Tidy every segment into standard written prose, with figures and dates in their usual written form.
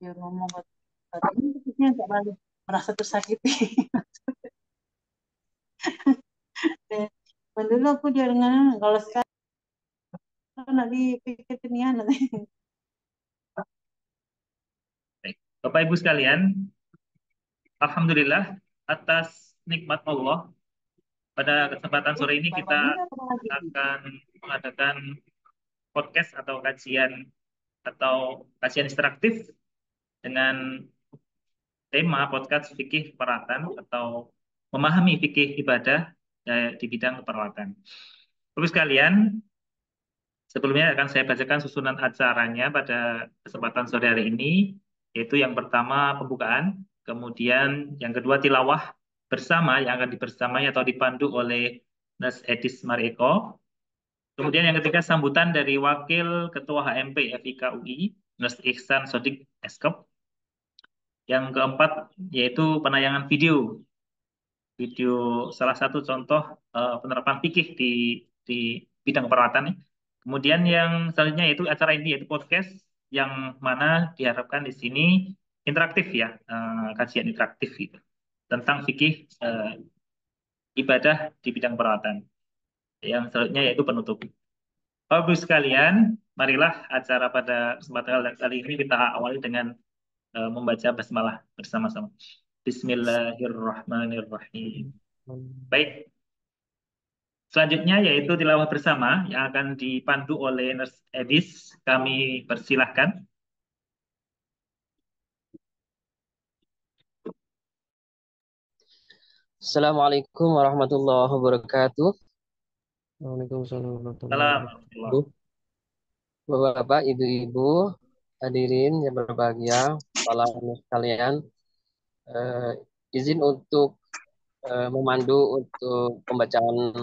dia ngomong katanya kayaknya nggak lalu merasa tersakiti. Dan dulu aku dia dengan kalau sekarang nanti pikirin ya nanti. Baik. Bapak Ibu sekalian, Alhamdulillah atas nikmat Allah pada kesempatan sore ini kita Bapaknya apa lagi? akan mengadakan podcast atau kajian interaktif dengan tema podcast fikih keperawatan atau memahami fikih ibadah di bidang keperawatan. Bapak sekalian, sebelumnya akan saya bacakan susunan acaranya pada kesempatan sore hari ini, yaitu yang pertama pembukaan, kemudian yang kedua tilawah bersama yang akan dibersamai atau dipandu oleh Nas Edis Marieko. Kemudian yang ketiga sambutan dari Wakil Ketua HMP FIK UI, Nas Ihsan Sodik Eskep. Yang keempat yaitu penayangan video salah satu contoh penerapan fikih di bidang perawatan. Kemudian yang selanjutnya yaitu acara ini yaitu podcast yang mana diharapkan di sini interaktif ya, kajian interaktif gitu tentang fikih ibadah di bidang perawatan. Yang selanjutnya yaitu penutup. Bapak Ibu sekalian, marilah acara pada kesempatan kali ini kita awali dengan membaca basmalah bersama-sama. Bismillahirrahmanirrahim. Baik, selanjutnya yaitu tilawah bersama yang akan dipandu oleh Nurse Edis. Kami persilahkan. Assalamualaikum warahmatullahi wabarakatuh. Waalaikumsalam warahmatullahi Salam. wabarakatuh. Bapak-bapak, ibu-ibu, hadirin yang berbahagia, para sekalian, izin untuk memandu untuk pembacaan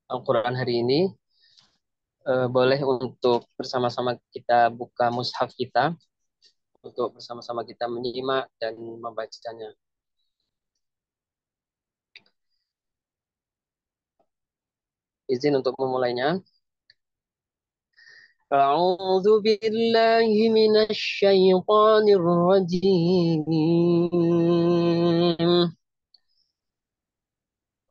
Al-Quran hari ini. Boleh untuk bersama-sama kita buka mushaf kita, untuk bersama-sama kita menyimak dan membacanya. Izin untuk memulainya. أعوذ بالله من الشيطان الرجيم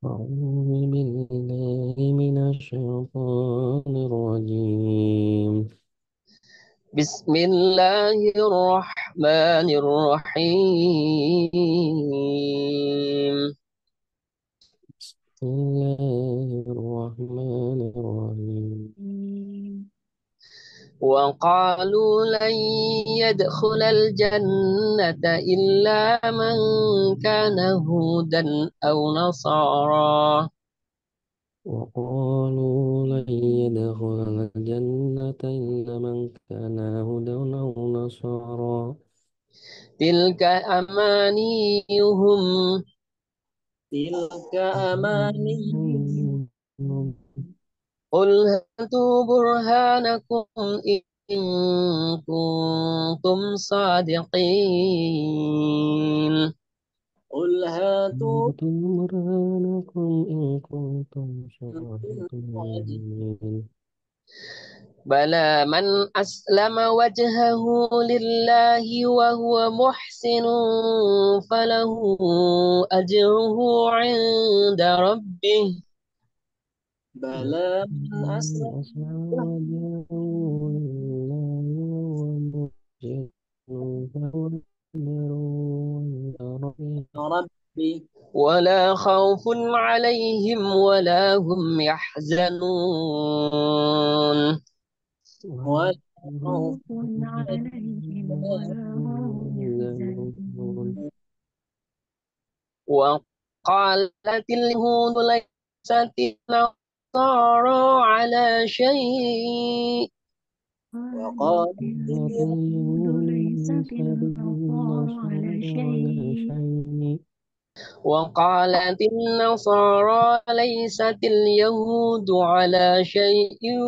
أعوذ بالله من الشيطان الرجيم بسم الله الرحمن الرحيم بسم الله الرحمن الرحيم وقالوا لن يدخل الجنة إلا من كان هودا أو نصارى وقالوا لن يدخل الجنة إلا من كان هودا أو نصارى تلك أمانيهم قل هاتوا برهانكم إن كنتم صادقين قل هاتوا برهانكم إن كنتم صادقين بلى من أسلم وجهه لله وهو محسن فله أجره عند ربه بلى من أسلم وجهه لله وهو محسن فله أجره عند ربه ولا خوف عليهم ولا هم يحزنون ولا خوف عليهم ولا هم يحزنون وقالت اليهود ليست النصارى على شيء وقالت اليهود ليست النصارى على شيء وقالت النصارى ليست اليهود على شيء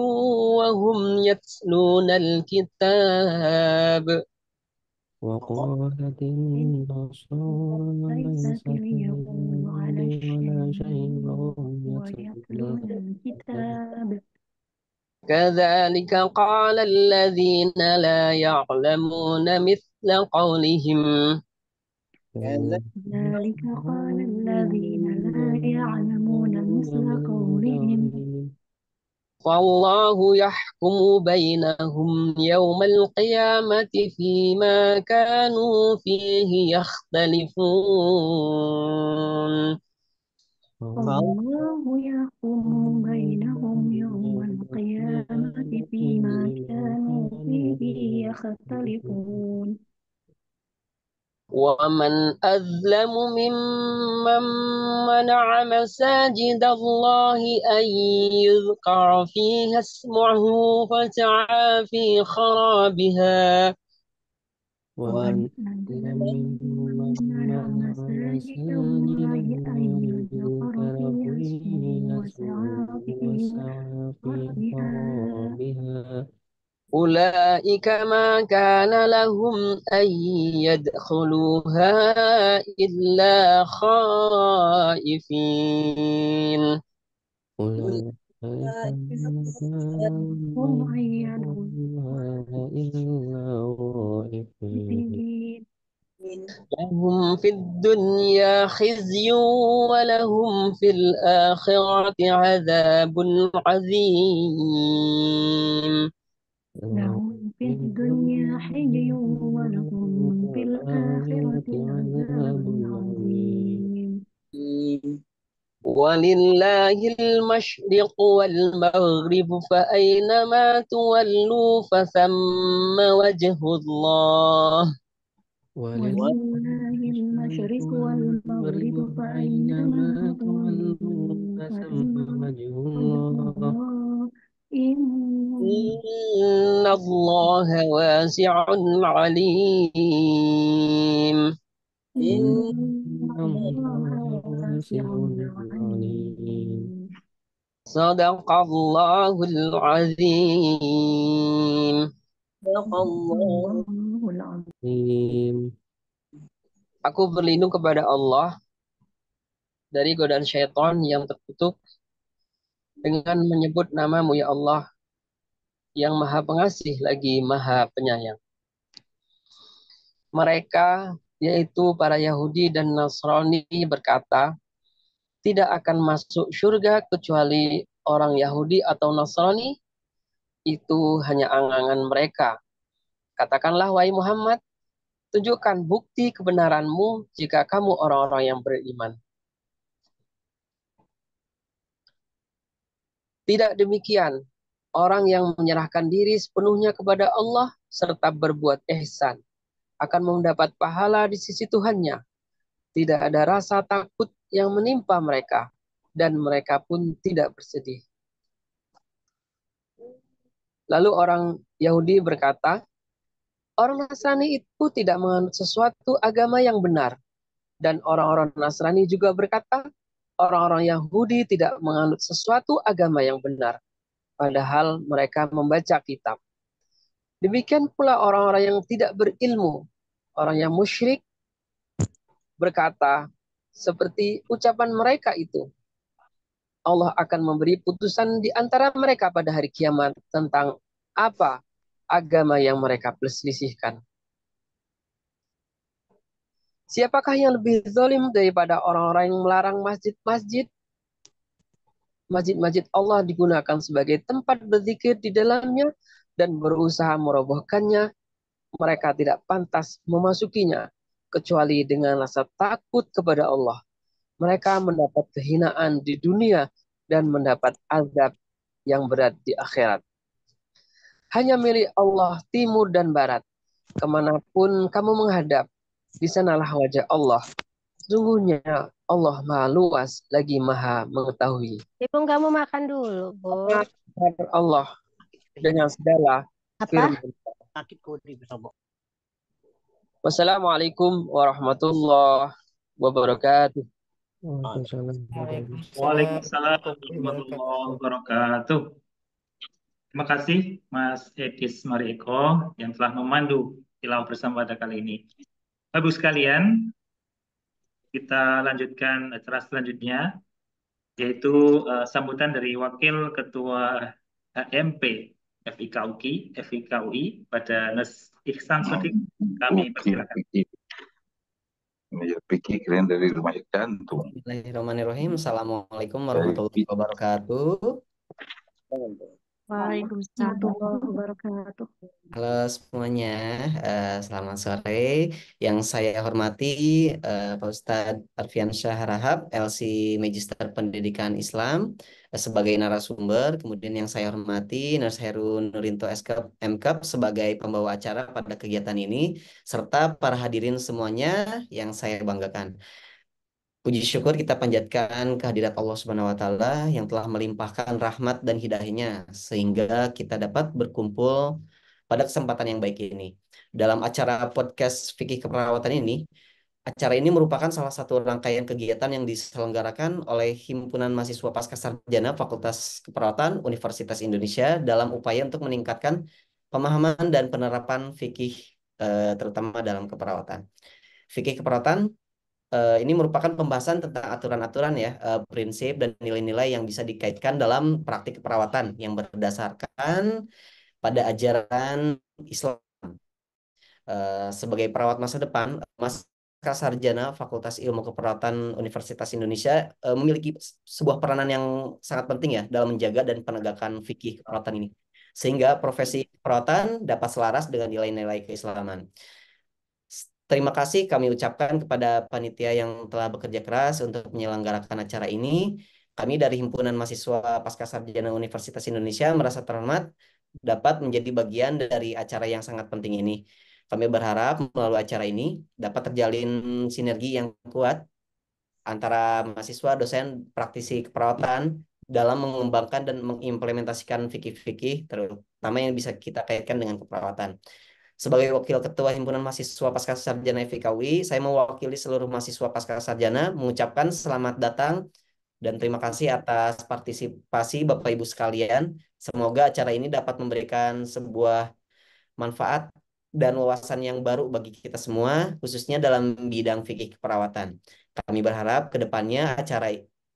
وهم يتلون الكتاب وقالت النصارى ليست اليهود على شيء وهم يتلون الكتاب كذلك قال الذين لا يعلمون مثل مثل قولهم ذلك قال الذين لا يعلمون مثل قولهم والله يحكم بينهم يوم القيامة فيما كانوا فيه يختلفون والله يحكم بينهم يوم القيامة فيما كانوا فيه يختلفون ومن أظلم ممن منع مساجد الله أن يذكر فيها اسمه فسعى في خرابها ومن أظلم ممن منع مساجد الله أن يذكر فيها اسمه وسعى في خرابها أولئك ما كان لهم أن يدخلوها إلا خائفين هم أن يدخلون لهم في الدنيا خزي ولهم في الآخرة عذاب عظيم لهم في الدنيا حي ولهم في الآخرة عذاب عظيم ولله المشرق والمغرب فأينما تولوا فثم وجه الله ولله المشرق والمغرب فأينما تولوا فثم وجه الله إن الله واسع عليم إن الله واسع عليم صدق الله العظيم صدق الله العظيم. Aku berlindung kepada Allah dari godaan syaitan yang terkutuk dengan menyebut namamu ya Allah yang maha pengasih lagi maha penyayang. Mereka yaitu para Yahudi dan Nasrani berkata, tidak akan masuk surga kecuali orang Yahudi atau Nasrani, itu hanya angan-angan mereka. Katakanlah wahai Muhammad, tunjukkan bukti kebenaranmu jika kamu orang-orang yang beriman. Tidak demikian, orang yang menyerahkan diri sepenuhnya kepada Allah serta berbuat ihsan akan mendapat pahala di sisi Tuhannya. Tidak ada rasa takut yang menimpa mereka, dan mereka pun tidak bersedih. Lalu orang Yahudi berkata, orang Nasrani itu tidak menganut sesuatu agama yang benar. Dan orang-orang Nasrani juga berkata, orang-orang Yahudi tidak menganut sesuatu agama yang benar. Padahal mereka membaca kitab. Demikian pula orang-orang yang tidak berilmu, orang yang musyrik, berkata, seperti ucapan mereka itu, Allah akan memberi putusan di antara mereka pada hari kiamat tentang apa agama yang mereka perselisihkan. Siapakah yang lebih zalim daripada orang-orang yang melarang masjid-masjid? Masjid-masjid Allah digunakan sebagai tempat berzikir di dalamnya dan berusaha merobohkannya. Mereka tidak pantas memasukinya kecuali dengan rasa takut kepada Allah. Mereka mendapat kehinaan di dunia dan mendapat azab yang berat di akhirat. Hanya milik Allah timur dan barat. Kemanapun kamu menghadap, di sanalah wajah Allah. Sungguhnya Allah maha luas lagi maha mengetahui. Ibung kamu makan dulu, Bu. Allah dengan segala Apa? firman. Wassalamualaikum warahmatullahi wabarakatuh. Waalaikumsalam warahmatullahi wabarakatuh. Terima kasih Mas Edis Marieko yang telah memandu tilawah bersama pada kali ini. Bapak Ibu sekalian, kita lanjutkan acara selanjutnya, yaitu sambutan dari Wakil Ketua HMP FIKUI pada Mas Ihsan Sodik. Kami Oke, persilakan. pikir. Ya, pikir keren dari rumah jantung. Bismillahirrahmanirrahim. Assalamualaikum Dari warahmatullahi wabarakatuh. Waalaikumsalam warahmatullahi wabarakatuh. Halo semuanya, selamat sore. Yang saya hormati Pak Ustadz Arfiansyah Harahap, LC Magister Pendidikan Islam sebagai narasumber. Kemudian yang saya hormati Nurse Heru Nurinto SKep MKep sebagai pembawa acara pada kegiatan ini, serta para hadirin semuanya yang saya banggakan. Puji syukur kita panjatkan kehadirat Allah Subhanahu wa taala yang telah melimpahkan rahmat dan hidayahnya sehingga kita dapat berkumpul pada kesempatan yang baik ini. Dalam acara podcast Fikih Keperawatan ini, acara ini merupakan salah satu rangkaian kegiatan yang diselenggarakan oleh Himpunan Mahasiswa Pascasarjana Fakultas Keperawatan Universitas Indonesia dalam upaya untuk meningkatkan pemahaman dan penerapan fikih terutama dalam keperawatan. Fikih keperawatan ini merupakan pembahasan tentang aturan-aturan ya, prinsip dan nilai-nilai yang bisa dikaitkan dalam praktik keperawatan yang berdasarkan pada ajaran Islam. Sebagai perawat masa depan, Mas Sarjana Fakultas Ilmu Keperawatan Universitas Indonesia memiliki sebuah peranan yang sangat penting ya dalam menjaga dan penegakan fikih keperawatan ini, sehingga profesi keperawatan dapat selaras dengan nilai-nilai keislaman. Terima kasih kami ucapkan kepada panitia yang telah bekerja keras untuk menyelenggarakan acara ini. Kami dari Himpunan Mahasiswa Pascasarjana Universitas Indonesia merasa terhormat dapat menjadi bagian dari acara yang sangat penting ini. Kami berharap melalui acara ini dapat terjalin sinergi yang kuat antara mahasiswa, dosen, praktisi keperawatan dalam mengembangkan dan mengimplementasikan fikih-fikih terutama yang bisa kita kaitkan dengan keperawatan. Sebagai Wakil Ketua Himpunan Mahasiswa Pascasarjana FIKUI, saya mewakili seluruh mahasiswa Pascasarjana mengucapkan selamat datang dan terima kasih atas partisipasi Bapak Ibu sekalian. Semoga acara ini dapat memberikan sebuah manfaat dan wawasan yang baru bagi kita semua, khususnya dalam bidang fikih keperawatan. Kami berharap ke depannya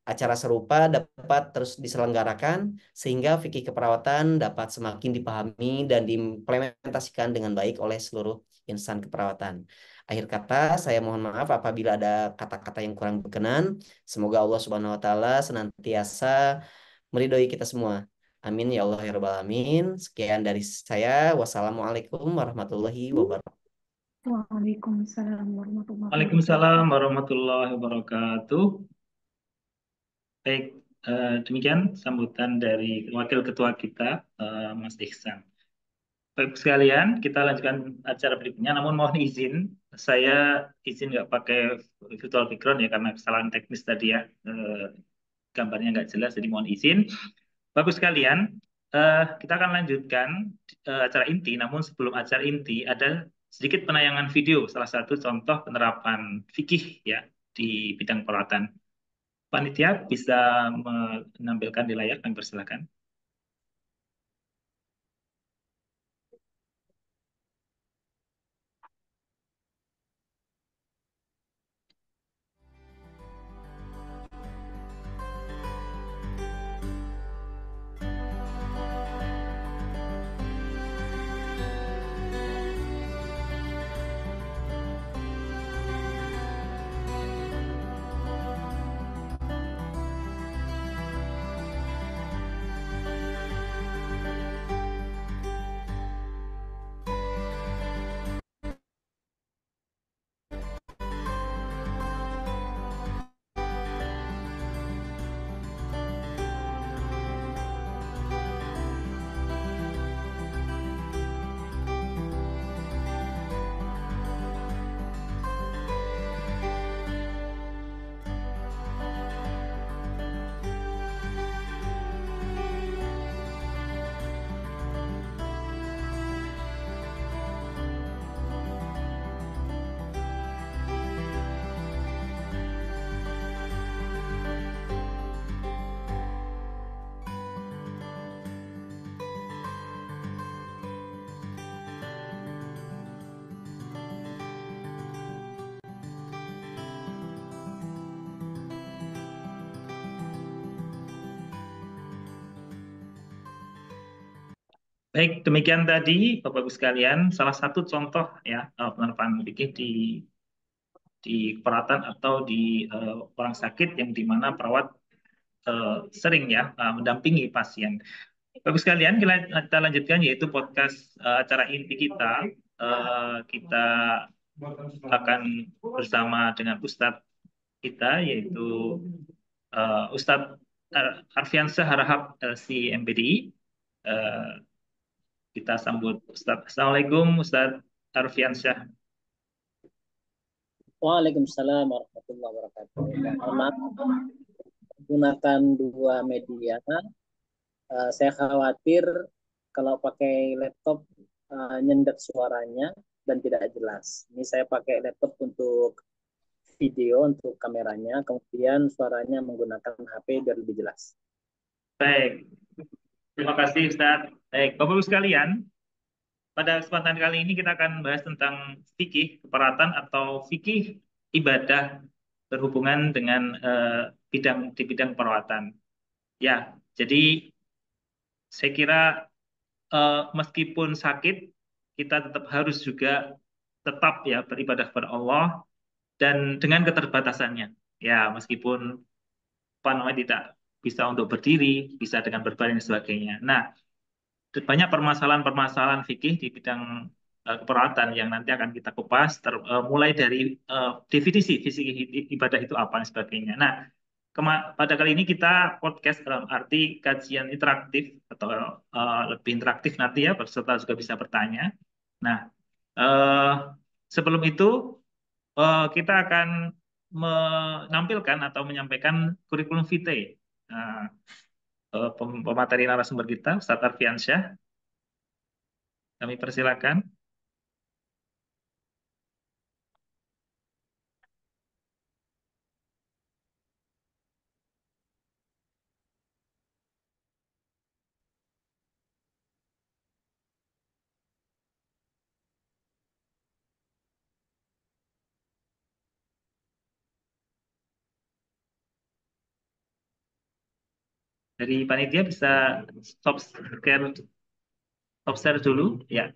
acara serupa dapat terus diselenggarakan sehingga fikih keperawatan dapat semakin dipahami dan diimplementasikan dengan baik oleh seluruh insan keperawatan. Akhir kata, saya mohon maaf apabila ada kata-kata yang kurang berkenan. Semoga Allah Subhanahu wa taala senantiasa meridhoi kita semua. Amin ya Allah ya Rabbal Alamin. Sekian dari saya. Wassalamualaikum warahmatullahi wabarakatuh. Waalaikumsalam warahmatullahi wabarakatuh. Waalaikumsalam warahmatullahi wabarakatuh. Baik, demikian sambutan dari Wakil Ketua kita, Mas Ihsan. Baik sekalian, kita lanjutkan acara berikutnya. Namun mohon izin, saya izin nggak pakai virtual background ya karena kesalahan teknis tadi ya. Gambarnya nggak jelas, jadi mohon izin. Bagus sekalian, kita akan lanjutkan acara inti. Namun sebelum acara inti ada sedikit penayangan video, salah satu contoh penerapan fikih ya di bidang perawatan. Panitia bisa menampilkan di layar, kami persilakan. Baik, demikian tadi Bapak Ibu sekalian, salah satu contoh ya penerapan fikih di perawatan atau di orang sakit yang dimana perawat sering ya mendampingi pasien. Bagus sekalian, kita lanjutkan yaitu podcast acara inti kita. Kita akan bersama dengan Ustadz kita yaitu Ustadz Arfiansyah Harahap LC MPDI. Kita sambut Ustadz. Assalamualaikum Ustadz Arfiansyah. Waalaikumsalam warahmatullahi wabarakatuh. Mohon maaf, menggunakan dua media. Saya khawatir kalau pakai laptop nyendat suaranya dan tidak jelas. Ini saya pakai laptop untuk video, untuk kameranya, kemudian suaranya menggunakan HP biar lebih jelas. Baik, terima kasih Ustadz. Baik, Bapak-Ibu sekalian, pada kesempatan kali ini kita akan bahas tentang fikih keperawatan atau fikih ibadah berhubungan dengan di bidang perawatan. Ya, jadi saya kira meskipun sakit, kita tetap harus juga tetap ya beribadah kepada Allah dan dengan keterbatasannya. Ya, meskipun tidak bisa untuk berdiri, bisa dengan berbaring dan sebagainya. Nah, banyak permasalahan-permasalahan fikih di bidang keperawatan yang nanti akan kita kupas, mulai dari definisi ibadah itu apa dan sebagainya. Nah, pada kali ini kita podcast dalam arti kajian interaktif atau lebih interaktif nanti ya, peserta juga bisa bertanya. Nah, sebelum itu kita akan menampilkan atau menyampaikan kurikulum vitae. Pemateri narasumber kita, Ustadz Arfiansyah. Kami persilakan. Dari panitia bisa stop share dulu, ya.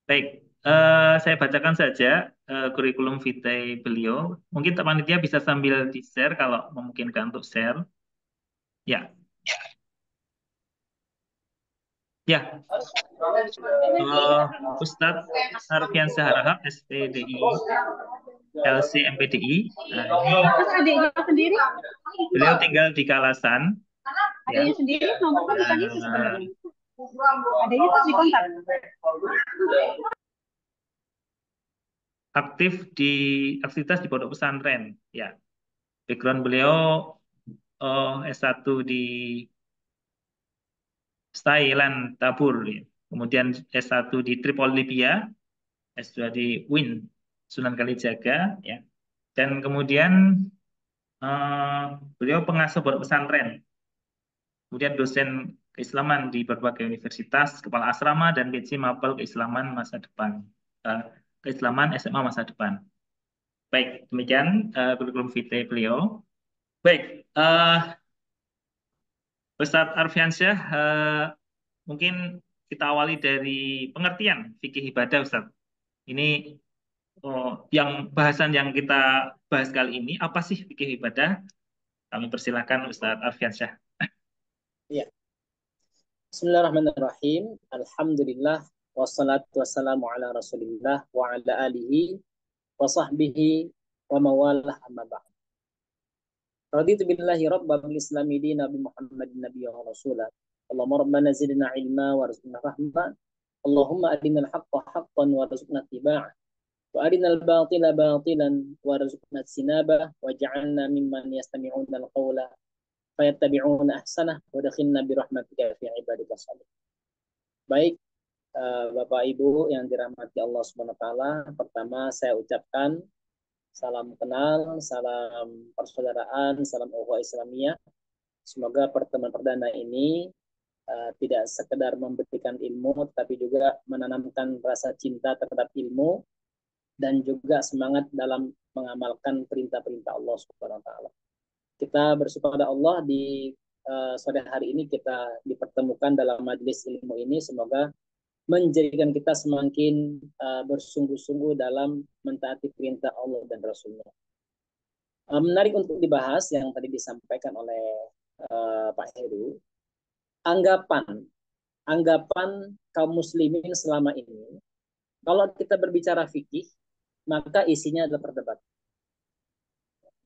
Baik, saya bacakan saja kurikulum vitae beliau. Mungkin panitia bisa sambil di-share kalau memungkinkan untuk share. Ya, ya. Ustadz Arfiansyah Harahap, SPDI, LC MPDI. Adiknya sendiri? Beliau tinggal di Kalasan. Adiknya sendiri nomor tadi sebenarnya. Adiknya terus dikontak. Aktif di aktivitas di pondok pesantren. Ya, background beliau S1 di Thailand, Tabur. Ya. Kemudian S1 di Tripoli, Libya. S2 di UIN, Sunan Kalijaga. Ya. Dan kemudian beliau pengasuh pondok pesantren. Kemudian dosen keislaman di berbagai universitas, kepala asrama, dan PJ Mapel Keislaman Masa Depan. Keislaman SMA Masa Depan. Baik, demikian kurikulum vitae beliau. Baik, Ustadz Arfiansyah, mungkin kita awali dari pengertian fikih ibadah, Ustadz. Ini bahasan yang kita bahas kali ini, apa sih fikih ibadah? Kami persilakan Ustadz Arfiansyah. Ya. Bismillahirrahmanirrahim. Alhamdulillah wassalatu wassalamu ala Rasulillah wa ala alihi wa sahbihi wa mawalah amma ba'd. Raditu billahi rabban bil islami dina bi Muhammadin nabiyyan wa rasulah. Allahumma rabbana zidna ilma warzuqna rahma. Allahumma arinal haqqa haqqan warzuqna ittiba'ah. Wa arinal batila batilan warzuqna ijtinabah waj'alna mimman yastami'una al-qawla fayattabi'una ahsanah wa dakhilna bi rahmatika fi ibadika shalih. Baik, Bapak Ibu yang dirahmati Allah Subhanahu wa taala, pertama saya ucapkan salam kenal, salam persaudaraan, salam ukhuwah Islamiyah. Semoga pertemuan perdana ini tidak sekedar memberikan ilmu, tapi juga menanamkan rasa cinta terhadap ilmu dan juga semangat dalam mengamalkan perintah-perintah Allah Subhanahu wa taala. Kita bersyukur pada Allah di sore hari ini kita dipertemukan dalam majelis ilmu ini. Semoga menjadikan kita semakin bersungguh-sungguh dalam mentaati perintah Allah dan Rasulnya. Menarik untuk dibahas yang tadi disampaikan oleh Pak Heru, anggapan kaum muslimin selama ini. Kalau kita berbicara fikih, maka isinya adalah perdebatan.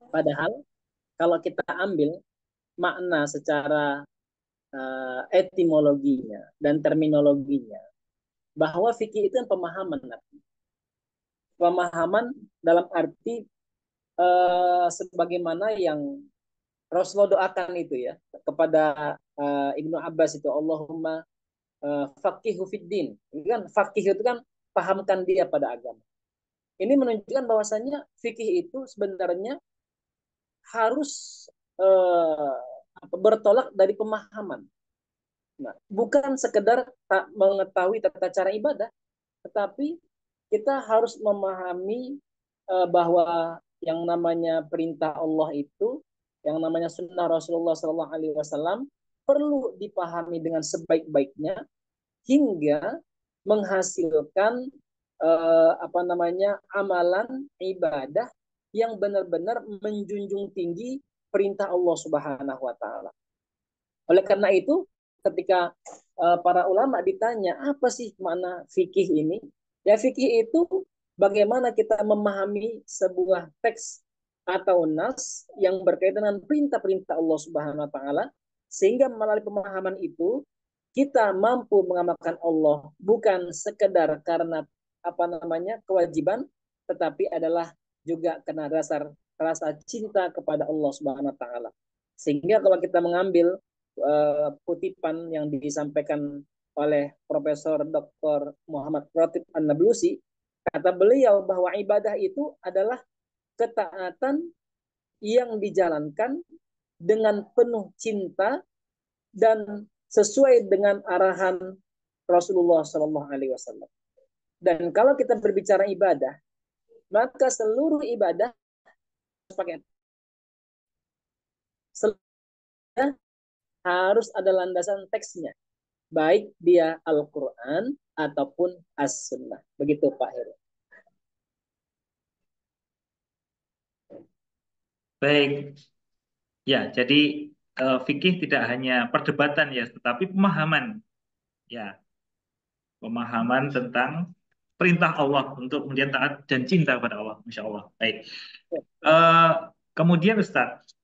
Padahal kalau kita ambil makna secara etimologinya dan terminologinya, bahwa fikih itu pemahaman. Pemahaman dalam arti sebagaimana yang Rasulullah doakan itu ya kepada Ibnu Abbas itu, Allahumma faqihu fiddin. Kan faqih itu kan pahamkan dia pada agama. Ini menunjukkan bahwasanya fikih itu sebenarnya harus bertolak dari pemahaman. Nah, bukan sekedar mengetahui tata cara ibadah, tetapi kita harus memahami bahwa yang namanya perintah Allah itu, yang namanya sunnah Rasulullah SAW perlu dipahami dengan sebaik-baiknya hingga menghasilkan amalan ibadah yang benar-benar menjunjung tinggi perintah Allah Subhanahu wa taala. Oleh karena itu, ketika para ulama ditanya apa sih makna fikih ini? Ya, fikih itu bagaimana kita memahami sebuah teks atau nas yang berkaitan dengan perintah-perintah Allah Subhanahu wa taala, sehingga melalui pemahaman itu kita mampu mengamalkan Allah bukan sekedar karena kewajiban, tetapi adalah juga karena dasar rasa cinta kepada Allah Subhanahu wa taala. Sehingga kalau kita mengambil kutipan yang disampaikan oleh Profesor Dr. Muhammad Ratib An-Nablusi, kata beliau bahwa ibadah itu adalah ketaatan yang dijalankan dengan penuh cinta dan sesuai dengan arahan Rasulullah SAW. Dan kalau kita berbicara ibadah, maka seluruh ibadah harus ada landasan teksnya, baik dia Al-Quran ataupun As-Sunnah. Begitu Pak Heru. Baik, ya. Jadi fikih tidak hanya perdebatan ya, tetapi pemahaman, ya, pemahaman tentang perintah Allah untuk kemudian taat dan cinta kepada Allah, Masya Allah. Baik. Kemudian Ustaz,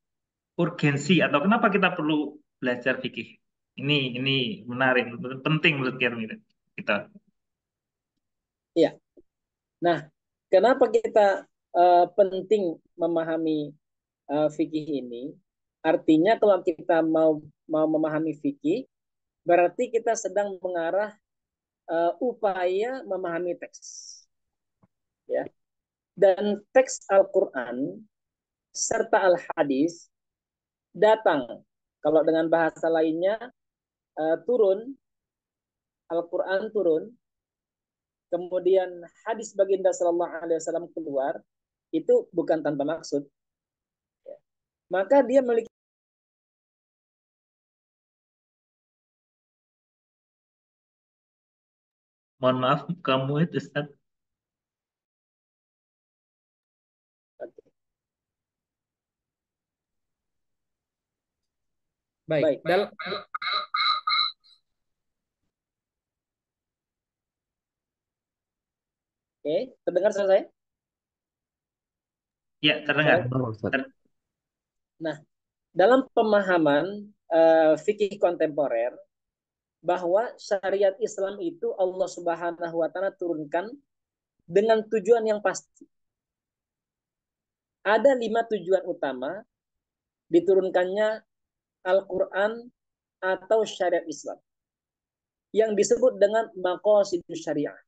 urgensi atau kenapa kita perlu belajar fikih? Ini menarik, penting menurut kita. Iya. Nah, kenapa kita penting memahami fikih ini? Artinya kalau kita mau memahami fikih, berarti kita sedang mengarah upaya memahami teks. Ya. Dan teks Al-Quran serta Al-Hadis datang, kalau dengan bahasa lainnya turun, Al-Quran turun, kemudian hadis baginda Sallallahu Alaihi Wasallam keluar, itu bukan tanpa maksud. Ya. Maka dia memiliki Mohon maaf, kamu itu Ustaz. baik. Oke, terdengar suara saya? Ya, terdengar. Nah, dalam pemahaman fikih kontemporer, bahwa syariat Islam itu Allah Subhanahu wa taala turunkan dengan tujuan yang pasti. Ada 5 tujuan utama diturunkannya Al-Quran atau syariat Islam yang disebut dengan maqasidus syariah.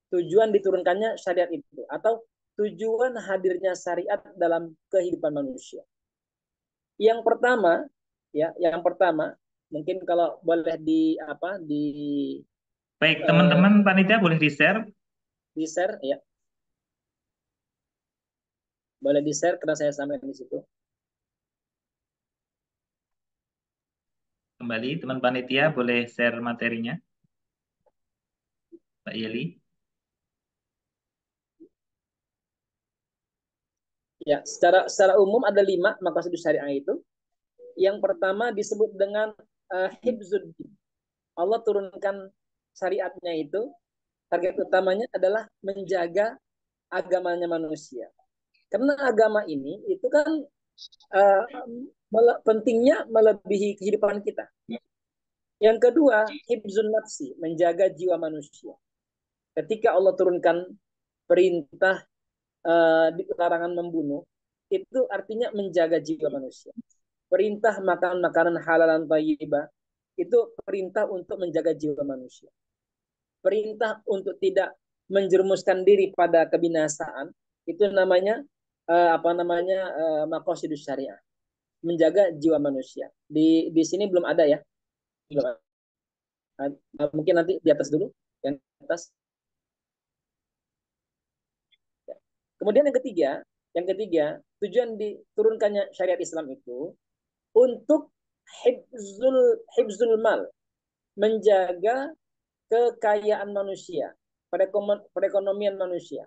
Tujuan diturunkannya syariat itu atau tujuan hadirnya syariat dalam kehidupan manusia. Yang pertama mungkin kalau boleh Baik, teman-teman panitia boleh di-share? Di-share ya. Boleh di-share karena saya sampaikan di situ. kembali. Teman panitia boleh share materinya. Pak Yeli. Ya, secara umum ada 5 maqasid syariah itu. Yang pertama disebut dengan hibzuddin. Allah turunkan syariatnya itu, target utamanya adalah menjaga agamanya manusia. Karena agama ini itu kan pentingnya melebihi kehidupan kita. Yang kedua, hibzun nafsi, menjaga jiwa manusia. Ketika Allah turunkan perintah larangan membunuh, itu artinya menjaga jiwa manusia. Perintah makan makanan halalan thayyibah, itu perintah untuk menjaga jiwa manusia. Perintah untuk tidak menjerumuskan diri pada kebinasaan, itu namanya maqasidus syariah, menjaga jiwa manusia. Di sini belum ada ya, belum ada. Mungkin nanti di atas dulu, yang atas. Kemudian yang ketiga, tujuan diturunkannya syariat Islam itu untuk hibzul mal, menjaga kekayaan manusia, perekonomian manusia.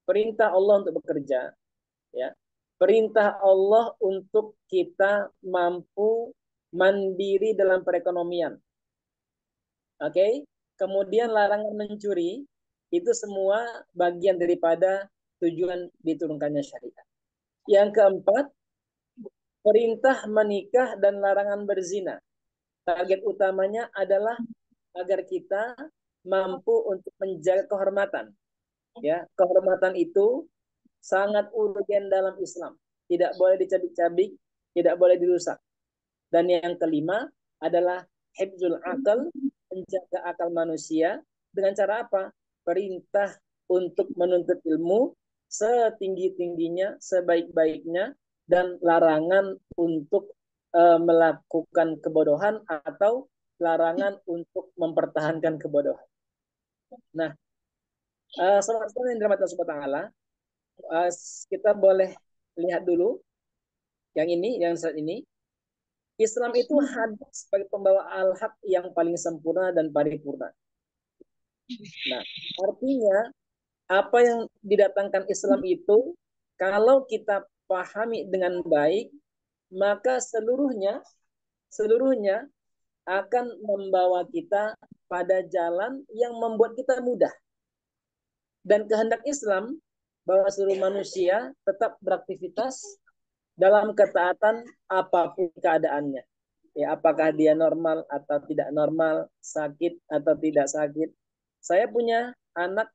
Perintah Allah untuk bekerja, ya. Perintah Allah untuk kita mampu mandiri dalam perekonomian. Oke? Kemudian larangan mencuri, itu semua bagian daripada tujuan diturunkannya syariat. Yang keempat, perintah menikah dan larangan berzina. Target utamanya adalah agar kita mampu untuk menjaga kehormatan. Ya, kehormatan itu sangat urgen dalam Islam. Tidak boleh dicabik-cabik, tidak boleh dirusak. Dan yang kelima adalah hifzul akal, menjaga akal manusia dengan cara apa? Perintah untuk menuntut ilmu setinggi-tingginya, sebaik-baiknya, dan larangan untuk melakukan kebodohan atau larangan untuk mempertahankan kebodohan. Nah, saudara-saudara yang dirahmati Allah Subhanahu wa taala, kita boleh lihat dulu yang saat ini. Islam itu hadir sebagai pembawa al-haq yang paling sempurna dan paripurna. Nah, artinya apa yang didatangkan Islam itu kalau kita pahami dengan baik, maka seluruhnya akan membawa kita pada jalan yang membuat kita mudah. Dan kehendak Islam bahwa seluruh manusia tetap beraktivitas dalam ketaatan apapun keadaannya. Ya, apakah dia normal atau tidak normal, sakit atau tidak sakit. Saya punya anak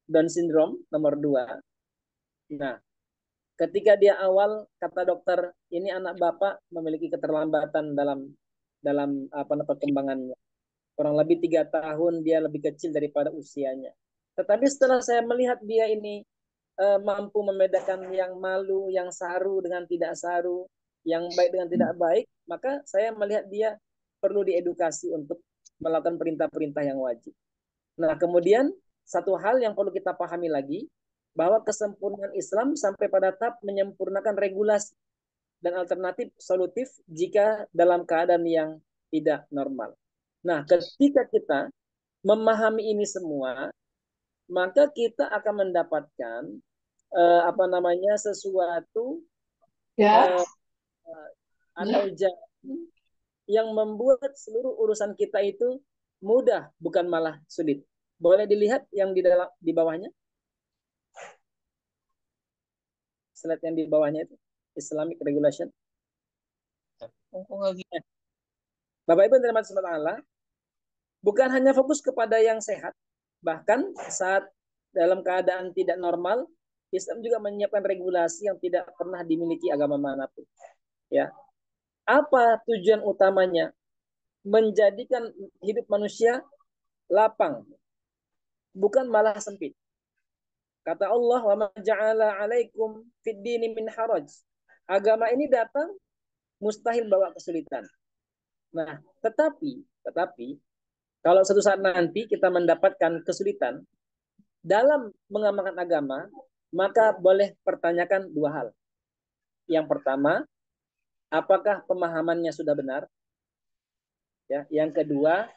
Down syndrome nomor 2. Nah, ketika dia awal, kata dokter, ini anak bapak memiliki keterlambatan dalam perkembangannya. Kurang lebih 3 tahun dia lebih kecil daripada usianya. Tetapi setelah saya melihat dia ini mampu membedakan yang malu, yang saru dengan tidak saru, yang baik dengan tidak baik, maka saya melihat dia perlu diedukasi untuk melakukan perintah-perintah yang wajib. Nah, kemudian satu hal yang perlu kita pahami lagi, bahwa kesempurnaan Islam sampai pada tahap menyempurnakan regulasi dan alternatif solutif jika dalam keadaan yang tidak normal. Nah, ketika kita memahami ini semua, maka kita akan mendapatkan sesuatu atau jalan yang membuat seluruh urusan kita itu mudah, bukan malah sulit. Boleh dilihat yang di bawahnya, slide yang di bawahnya itu Islamic regulation. Bapak Ibu yang dirahmati Allah, bukan hanya fokus kepada yang sehat, bahkan saat dalam keadaan tidak normal, Islam juga menyiapkan regulasi yang tidak pernah dimiliki agama manapun. Ya, apa tujuan utamanya? Menjadikan hidup manusia lapang, bukan malah sempit. Kata Allah, wa ma ja'ala 'alaikum fid dini min haraj. Agama ini datang mustahil bawa kesulitan. Nah, tetapi kalau suatu saat nanti kita mendapatkan kesulitan dalam mengamalkan agama, maka boleh pertanyakan 2 hal. Yang pertama, apakah pemahamannya sudah benar? Ya, yang kedua,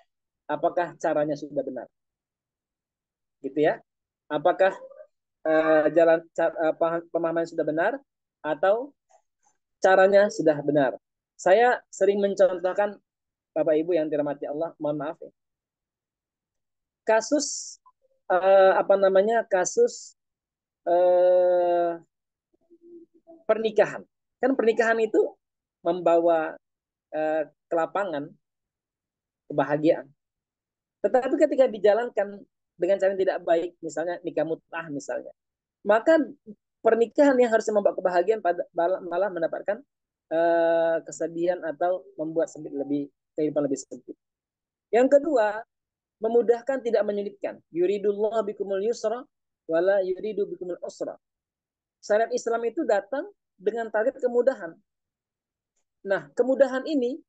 apakah caranya sudah benar? Gitu ya. Apakah pemahamannya sudah benar atau caranya sudah benar? Saya sering mencontohkan, Bapak Ibu yang dirahmati Allah, mohon maaf ya. Kasus kasus pernikahan. Kan pernikahan itu membawa ke lapangan kebahagiaan. Tetapi ketika dijalankan dengan cara yang tidak baik, misalnya nikah mut'ah misalnya, maka pernikahan yang harusnya membawa kebahagiaan malah mendapatkan kesedihan atau membuat kehidupan lebih sempit. Yang kedua, memudahkan tidak menyulitkan. Yuridullah bikumul yusra wala yuridu bikumul usra. Syariat Islam itu datang dengan target kemudahan. Nah, kemudahan ini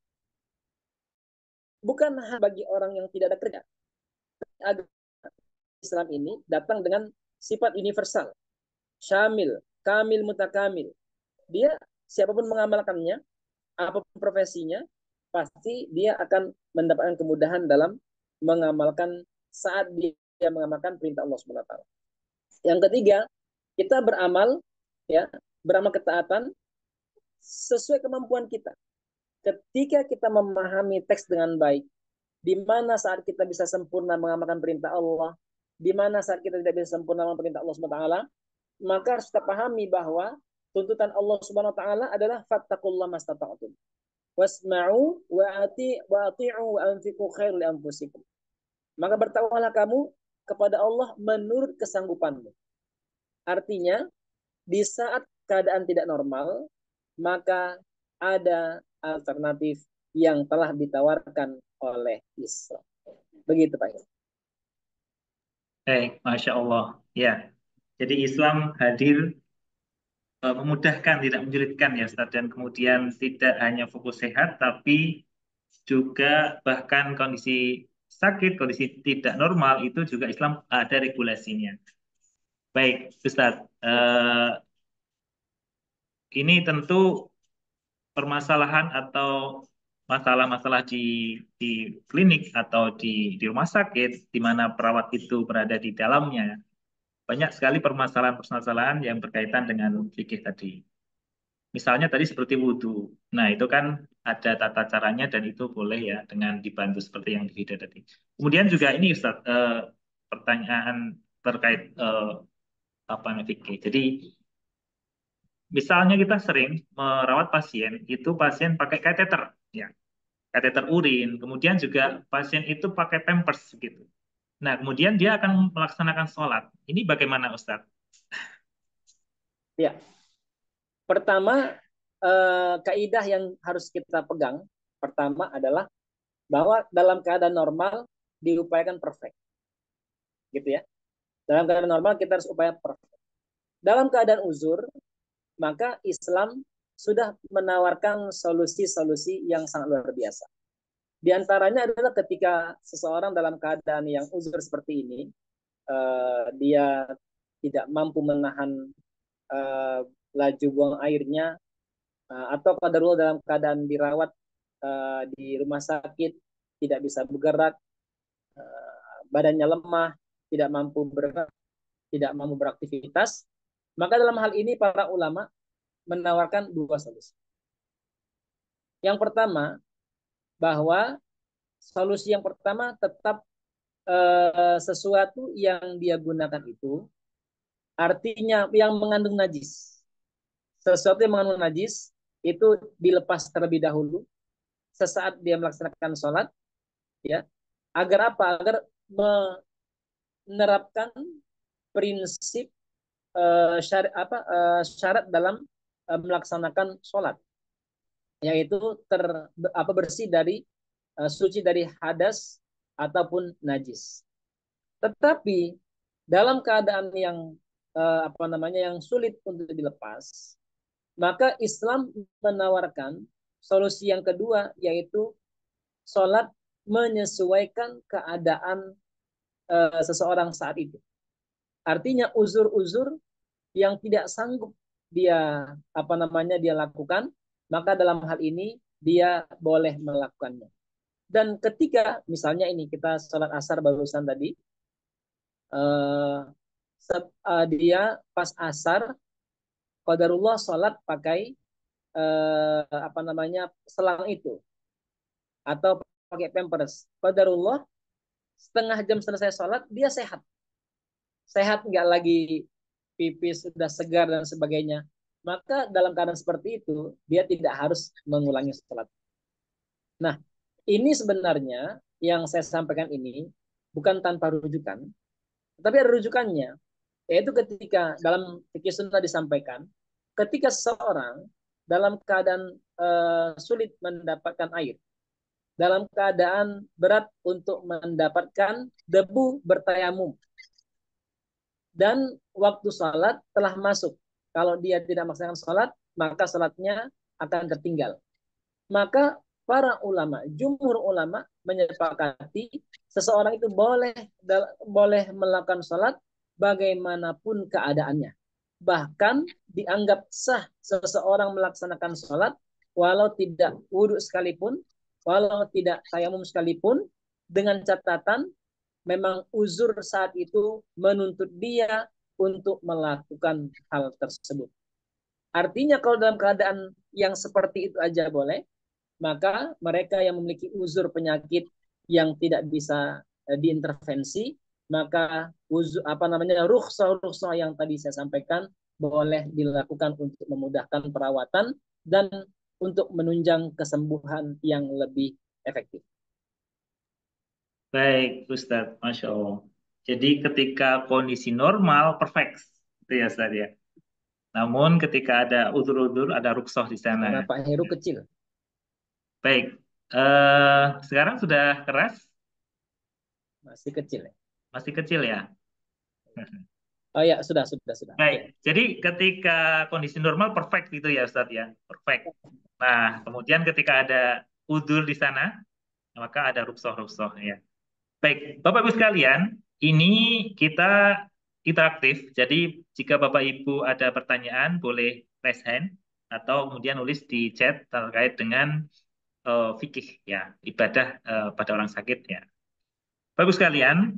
bukan hanya bagi orang yang tidak ada kerja. Agama Islam ini datang dengan sifat universal, syamil, kamil, mutakamil. Dia siapapun mengamalkannya, apapun profesinya, pasti dia akan mendapatkan kemudahan dalam mengamalkan saat dia mengamalkan perintah Allah Subhanahu wa taala. Yang ketiga, kita beramal ketaatan sesuai kemampuan kita. Ketika kita memahami teks dengan baik, di mana saat kita bisa sempurna mengamalkan perintah Allah, di mana saat kita tidak bisa sempurna mengamalkan perintah Allah Subhanahu wa taala, maka harus kita pahami bahwa tuntutan Allah Subhanahu wa taala adalah fattaqullaha mastata'tum. Wasma'u wa ati'u wa anfiqu khairul li anfusikum. Maka bertakwalah kamu kepada Allah menurut kesanggupanmu. Artinya, di saat keadaan tidak normal, maka ada alternatif yang telah ditawarkan oleh Islam. Begitu Pak. Baik, Masya Allah. Ya, jadi Islam hadir memudahkan, tidak menyulitkan ya Ustaz. Dan kemudian tidak hanya fokus sehat, tapi juga bahkan kondisi sakit, kondisi tidak normal, itu juga Islam ada regulasinya. Baik, Ustaz. Ini tentu permasalahan atau masalah-masalah di klinik atau di rumah sakit, di mana perawat itu berada di dalamnya. Banyak sekali permasalahan-permasalahan yang berkaitan dengan fikih tadi. Misalnya tadi seperti wudhu. Nah, itu kan ada tata caranya dan itu boleh ya dengan dibantu seperti yang di video tadi. Kemudian juga ini Ustaz, pertanyaan terkait apa namanya fikih. Jadi misalnya kita sering merawat pasien, itu pasien pakai kateter, ya, kateter urin. Kemudian juga pasien itu pakai pampers gitu. Nah, kemudian dia akan melaksanakan sholat. Ini bagaimana, Ustaz? Ya, pertama kaidah yang harus kita pegang pertama adalah bahwa dalam keadaan normal diupayakan perfect, gitu ya. Dalam keadaan normal kita harus upaya perfect. Dalam keadaan uzur, maka Islam sudah menawarkan solusi-solusi yang sangat luar biasa. Di antaranya adalah ketika seseorang dalam keadaan yang uzur seperti ini, dia tidak mampu menahan laju buang airnya, atau qadarullah dalam keadaan dirawat di rumah sakit, tidak bisa bergerak, badannya lemah, tidak mampu bergerak, tidak mampu beraktivitas, maka dalam hal ini para ulama menawarkan dua solusi. Yang pertama, bahwa solusi yang pertama tetap sesuatu yang dia gunakan itu artinya yang mengandung najis. Sesuatu yang mengandung najis itu dilepas terlebih dahulu sesaat dia melaksanakan sholat, ya, agar apa? Agar menerapkan prinsip syarat dalam melaksanakan sholat, yaitu bersih dari suci dari hadas ataupun najis. Tetapi dalam keadaan yang yang sulit untuk dilepas, maka Islam menawarkan solusi yang kedua, yaitu sholat menyesuaikan keadaan seseorang saat itu. Artinya uzur-uzur yang tidak sanggup dia dia lakukan, maka dalam hal ini dia boleh melakukannya. Dan ketika misalnya ini kita sholat asar barusan tadi, dia pas asar, qadarullah sholat pakai apa namanya selang itu atau pakai pampers. Qadarullah setengah jam selesai sholat dia sehat nggak lagi pipis sudah segar dan sebagainya. Maka dalam keadaan seperti itu dia tidak harus mengulangi sholat. Nah, ini sebenarnya yang saya sampaikan ini bukan tanpa rujukan, tapi ada rujukannya, yaitu ketika dalam fikih sunnah disampaikan, ketika seseorang dalam keadaan sulit mendapatkan air, dalam keadaan berat untuk mendapatkan debu bertayamum, dan waktu salat telah masuk. Kalau dia tidak melaksanakan salat, maka salatnya akan tertinggal. Maka para ulama, jumhur ulama menyepakati seseorang itu boleh melakukan salat bagaimanapun keadaannya. Bahkan dianggap sah seseorang melaksanakan salat walau tidak wudhu sekalipun, walau tidak tayamum sekalipun, dengan catatan memang uzur saat itu menuntut dia untuk melakukan hal tersebut. Artinya kalau dalam keadaan yang seperti itu aja boleh, maka mereka yang memiliki uzur penyakit yang tidak bisa diintervensi, maka rukhsah yang tadi saya sampaikan boleh dilakukan untuk memudahkan perawatan dan untuk menunjang kesembuhan yang lebih efektif. Baik, Ustadz, Masya Allah. Jadi ketika kondisi normal, perfect, itu ya Ustadz ya. Namun ketika ada udur-udur, ada rukhsah di sana. Karena Pak Heru kecil. Baik, sekarang sudah keras? Masih kecil ya? Masih kecil ya? Oh ya, sudah. Baik, jadi ketika kondisi normal perfect gitu ya Ustadz ya, perfect. Nah, kemudian ketika ada udur di sana, maka ada rukhsah-rukhsah ya. Baik, Bapak Ibu sekalian, ini kita interaktif. Jadi jika Bapak Ibu ada pertanyaan, boleh raise hand atau kemudian nulis di chat terkait dengan fikih ya, ibadah pada orang sakit ya. Bapak Ibu sekalian,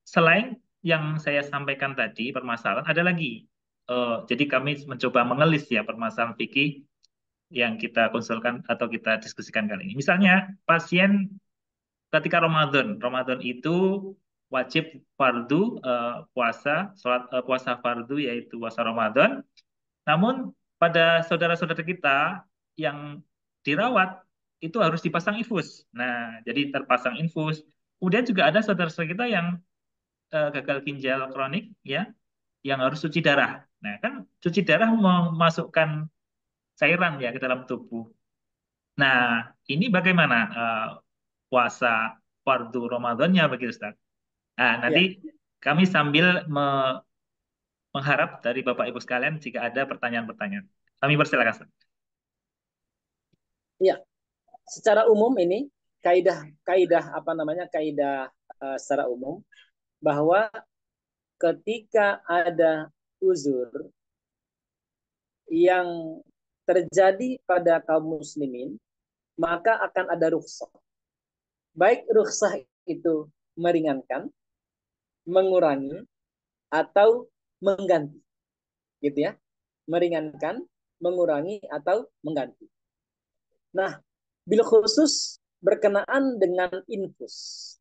selain yang saya sampaikan tadi permasalahan, ada lagi. Jadi kami mencoba mengelis ya permasalahan fikih yang kita konsulkan atau kita diskusikan kali ini. Misalnya pasien ketika Ramadan itu wajib fardu puasa fardu yaitu puasa Ramadan. Namun pada saudara-saudara kita yang dirawat itu harus dipasang infus. Nah, jadi terpasang infus. Kemudian juga ada saudara-saudara kita yang gagal ginjal kronik ya, yang harus cuci darah. Nah, kan cuci darah memasukkan cairan ya ke dalam tubuh. Nah, ini bagaimana puasa fardu Ramadannya begitu Ustaz? Nah, nanti kami sambil mengharap dari Bapak Ibu sekalian jika ada pertanyaan-pertanyaan. Kami persilakan Ustaz. Ya, secara umum ini kaidah secara umum bahwa ketika ada uzur yang terjadi pada kaum muslimin, maka akan ada rukhsah. Baik rukhsah itu meringankan, mengurangi, atau mengganti. Gitu ya. Meringankan, mengurangi, atau mengganti. Nah, bil khusus berkenaan dengan infus.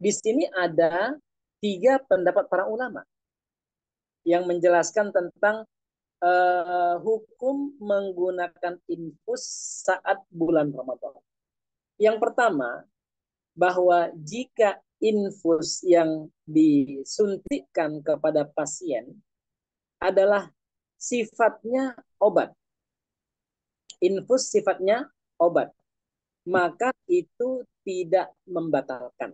Di sini ada 3 pendapat para ulama yang menjelaskan tentang hukum menggunakan infus saat bulan Ramadan. Yang pertama, bahwa jika infus yang disuntikkan kepada pasien adalah sifatnya obat. Infus sifatnya obat. Maka itu tidak membatalkan.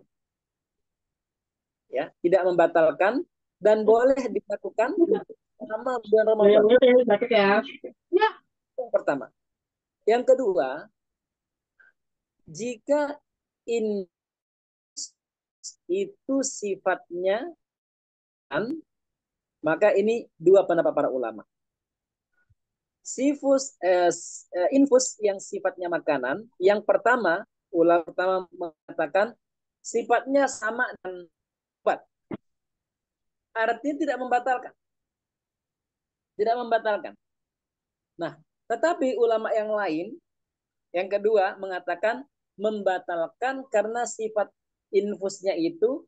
Ya, tidak membatalkan dan boleh dilakukan selama bulan Ramadan. Yang pertama. Yang kedua, jika itu sifatnya maka ini 2 pendapat para ulama. infus yang sifatnya makanan, yang pertama, ulama pertama mengatakan sifatnya sama dan obat. Artinya tidak membatalkan. Tidak membatalkan. Nah, tetapi ulama yang lain, yang kedua, mengatakan membatalkan karena sifat infusnya itu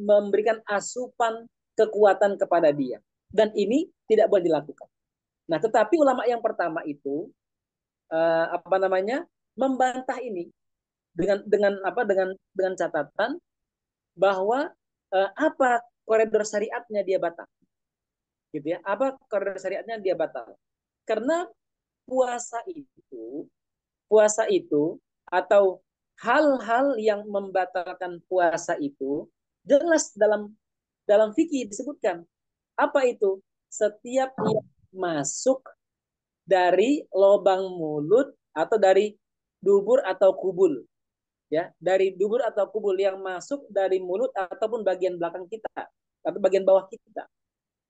memberikan asupan kekuatan kepada dia. Dan ini tidak boleh dilakukan. Nah, tetapi ulama yang pertama itu membantah ini dengan catatan bahwa apa koridor syariatnya dia batal, gitu ya? Apa koridor syariatnya dia batal? Karena puasa itu atau hal-hal yang membatalkan puasa itu jelas dalam fikih disebutkan. Apa itu? Setiap yang masuk dari lubang mulut atau dari dubur atau kubul, ya, dari dubur atau kubul yang masuk dari mulut ataupun bagian belakang kita atau bagian bawah kita.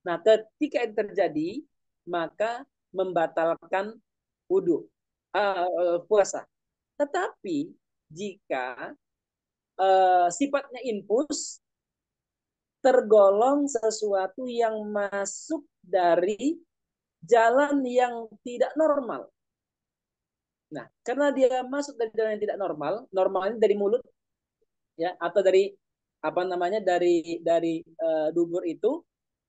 Nah, ketika itu terjadi, maka membatalkan wudhu, puasa. Tetapi jika sifatnya infus, tergolong sesuatu yang masuk dari jalan yang tidak normal. Nah, karena dia masuk dari jalan yang tidak normal, normalnya dari mulut, ya, atau dari dari dubur itu,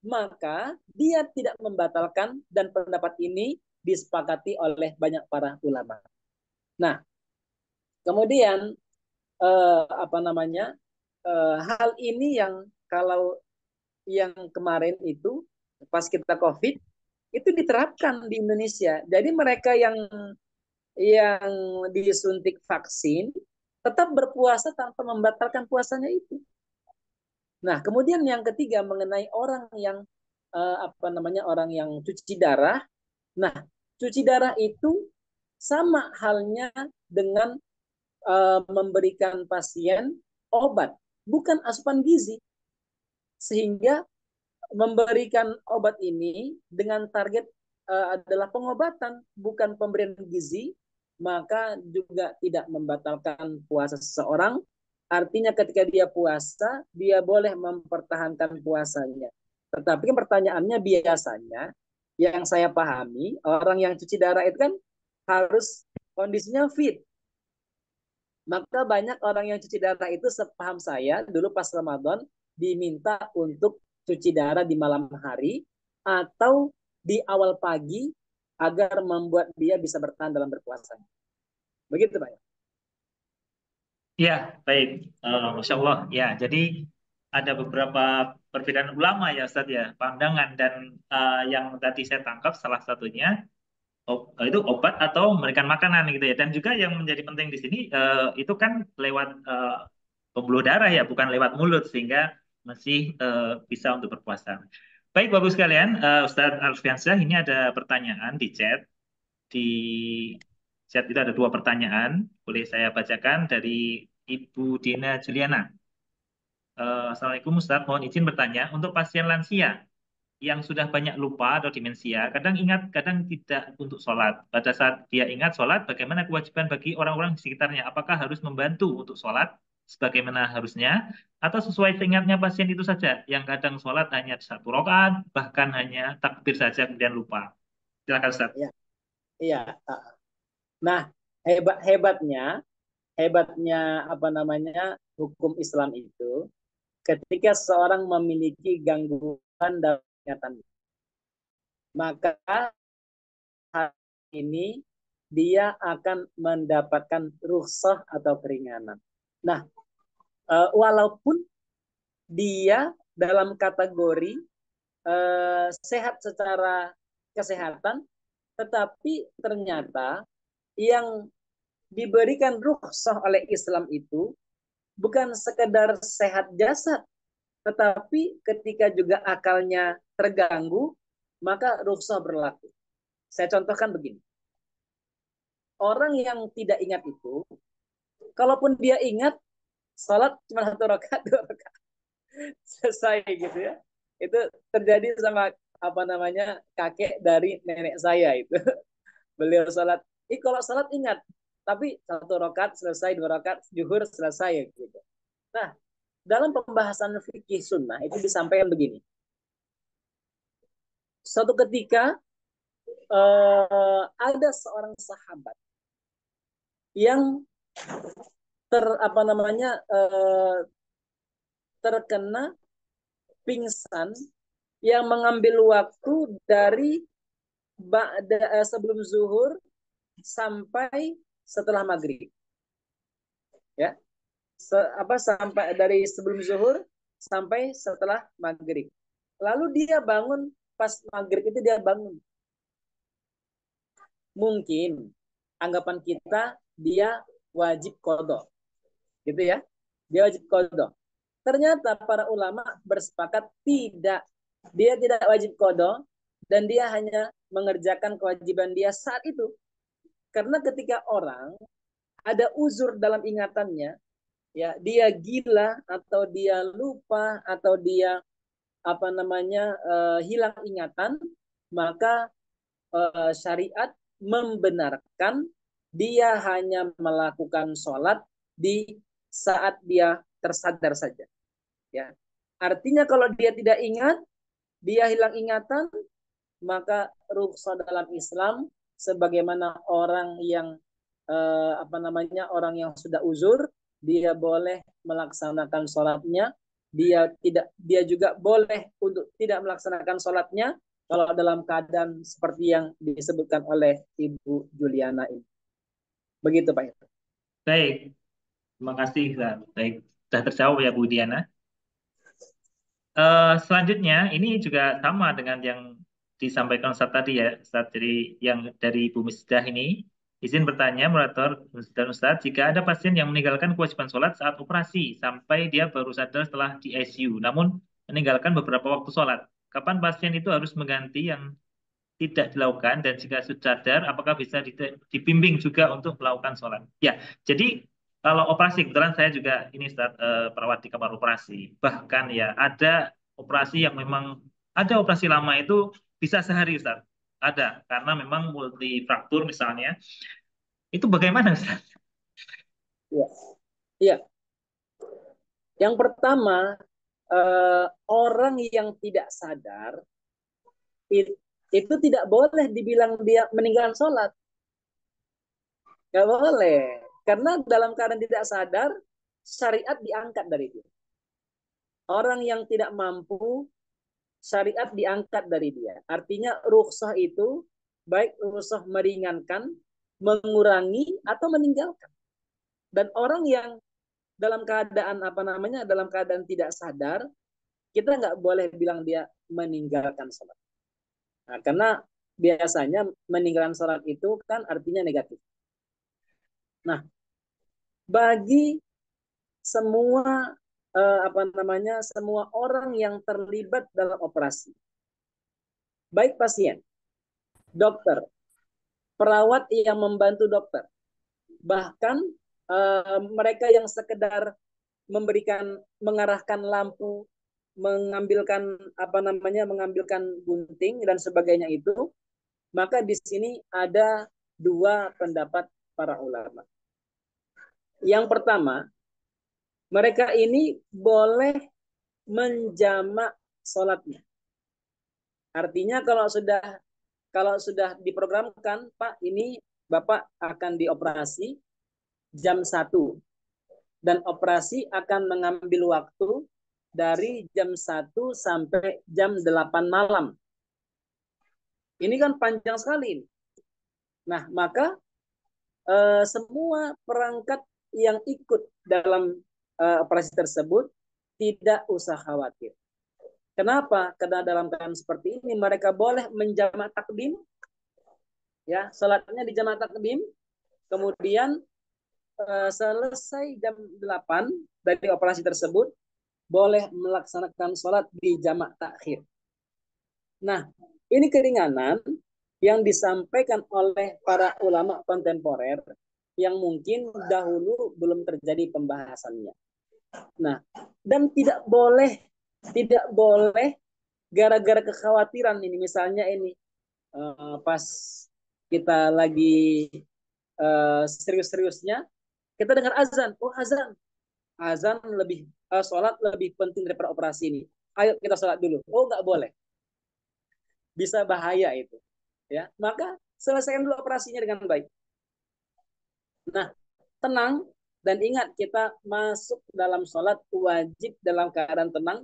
maka dia tidak membatalkan, dan pendapat ini disepakati oleh banyak para ulama. Nah, kemudian hal ini yang kalau yang kemarin itu pas kita COVID itu diterapkan di Indonesia. Jadi mereka yang disuntik vaksin tetap berpuasa tanpa membatalkan puasanya itu. Nah, kemudian yang ketiga mengenai orang yang orang yang cuci darah. Nah, cuci darah itu sama halnya dengan memberikan pasien obat, bukan asupan gizi. Sehingga memberikan obat ini dengan target adalah pengobatan, bukan pemberian gizi, maka juga tidak membatalkan puasa seseorang. Artinya ketika dia puasa, dia boleh mempertahankan puasanya. Tetapi pertanyaannya biasanya, yang saya pahami, orang yang cuci darah itu kan harus kondisinya fit. Maka banyak orang yang cuci darah itu, sepaham saya, dulu pas Ramadan, diminta untuk cuci darah di malam hari atau di awal pagi agar membuat dia bisa bertahan dalam berpuasa. Begitu, Pak. Ya, baik. Masya Allah. Ya, jadi ada beberapa perbedaan ulama ya, Ustadz ya, pandangan, dan yang tadi saya tangkap salah satunya itu obat atau memberikan makanan gitu ya. Dan juga yang menjadi penting di sini itu kan lewat pembuluh darah ya, bukan lewat mulut, sehingga masih bisa untuk berpuasa. Baik, Bapak sekalian, Ustadz Alfiansyah, ini ada pertanyaan di chat. Di chat itu ada 2 pertanyaan, boleh saya bacakan dari Ibu Dina Juliana. Assalamualaikum Ustadz, mohon izin bertanya, untuk pasien lansia yang sudah banyak lupa atau demensia, kadang ingat, kadang tidak untuk sholat. Pada saat dia ingat sholat, bagaimana kewajiban bagi orang-orang di sekitarnya? Apakah harus membantu untuk sholat sebagaimana harusnya, atau sesuai seingatnya pasien itu saja, yang kadang sholat hanya 1 rakaat, bahkan hanya takbir saja kemudian lupa? Silakan Ustaz. Iya, iya. Nah, hebatnya hukum Islam itu, ketika seseorang memiliki gangguan dalam ingatan, maka hari ini dia akan mendapatkan rukhsah atau keringanan. Nah, walaupun dia dalam kategori sehat secara kesehatan, tetapi ternyata yang diberikan rukhsah oleh Islam itu bukan sekedar sehat jasad, tetapi ketika juga akalnya terganggu, maka rukhsah berlaku. Saya contohkan begini. Orang yang tidak ingat itu, kalaupun dia ingat, salat cuma 1 rakaat, 2 rakaat, selesai gitu ya. Itu terjadi sama kakek dari nenek saya itu. Beliau sholat. Kalau sholat ingat, tapi 1 rakaat selesai, 2 rakaat zuhur selesai gitu. Nah, dalam pembahasan fikih sunnah itu disampaikan begini. Suatu ketika ada seorang sahabat yang terkena pingsan yang mengambil waktu dari sebelum zuhur sampai setelah maghrib. Ya, sampai dari sebelum zuhur sampai setelah maghrib. Lalu dia bangun pas maghrib itu dia bangun. Mungkin anggapan kita dia wajib qadha. Gitu ya. Dia wajib qadha. Ternyata para ulama bersepakat tidak. Dia tidak wajib qadha dan dia hanya mengerjakan kewajiban dia saat itu. Karena ketika orang ada uzur dalam ingatannya, ya dia gila atau dia lupa atau dia hilang ingatan, maka syariat membenarkan dia hanya melakukan sholat di saat dia tersadar saja. Ya, artinya kalau dia tidak ingat, dia hilang ingatan, maka rukhsah dalam Islam sebagaimana orang yang orang yang sudah uzur, dia boleh melaksanakan sholatnya. Dia juga boleh untuk tidak melaksanakan sholatnya kalau dalam keadaan seperti yang disebutkan oleh Ibu Juliana ini. Begitu Pak. Baik, terima kasih. Baik, sudah terjawab ya Bu Diana. Selanjutnya, ini juga sama dengan yang disampaikan Ustaz tadi ya, Ustaz, jadi yang dari Bu Misdah ini. Izin bertanya, moderator dan Ustaz, jika ada pasien yang meninggalkan kewajiban sholat saat operasi sampai dia baru sadar setelah di ICU, namun meninggalkan beberapa waktu sholat, kapan pasien itu harus mengganti yang tidak dilakukan, dan jika sudah sadar, apakah bisa dibimbing juga untuk melakukan sholat? Ya, jadi kalau operasi, kebetulan saya juga ini Ustaz, perawat di kamar operasi. Bahkan ya ada operasi yang memang, ada operasi lama itu bisa sehari Ustaz. Ada, karena memang multifraktur misalnya. Itu bagaimana Ustaz? Iya. Iya. Yang pertama, orang yang tidak sadar itu tidak boleh dibilang dia meninggalkan sholat. Nggak boleh. Karena dalam keadaan tidak sadar, syariat diangkat dari dia. Orang yang tidak mampu, syariat diangkat dari dia. Artinya rukhsah itu baik rukhsah meringankan, mengurangi, atau meninggalkan. Dan orang yang dalam keadaan dalam keadaan tidak sadar, kita nggak boleh bilang dia meninggalkan sholat. Nah, karena biasanya meninggalkan sholat itu kan artinya negatif. Nah, bagi semua semua orang yang terlibat dalam operasi, baik pasien, dokter, perawat yang membantu dokter, bahkan mereka yang sekedar mengarahkan lampu, mengambilkan gunting dan sebagainya itu, maka di sini ada 2 pendapat para ulama. Yang pertama, mereka ini boleh menjamak sholatnya. Artinya kalau sudah diprogramkan, Pak, ini Bapak akan dioperasi jam 1. Dan operasi akan mengambil waktu dari jam 1 sampai jam 8 malam. Ini kan panjang sekali. Nah, maka semua perangkat yang ikut dalam operasi tersebut tidak usah khawatir. Kenapa? Karena dalam keadaan seperti ini mereka boleh menjamak takdim, ya, salatnya di jamak takdim, kemudian selesai jam 8 dari operasi tersebut boleh melaksanakan salat di jamak takhir. Nah, ini keringanan yang disampaikan oleh para ulama kontemporer yang mungkin dahulu belum terjadi pembahasannya. Nah, dan tidak boleh gara-gara kekhawatiran ini, misalnya ini pas kita lagi serius-seriusnya, kita dengar azan, oh azan lebih sholat lebih penting daripada operasi ini. Ayo kita sholat dulu. Oh nggak boleh, bisa bahaya itu. Ya, maka selesaikan dulu operasinya dengan baik. Nah, tenang dan ingat kita masuk dalam sholat wajib dalam keadaan tenang,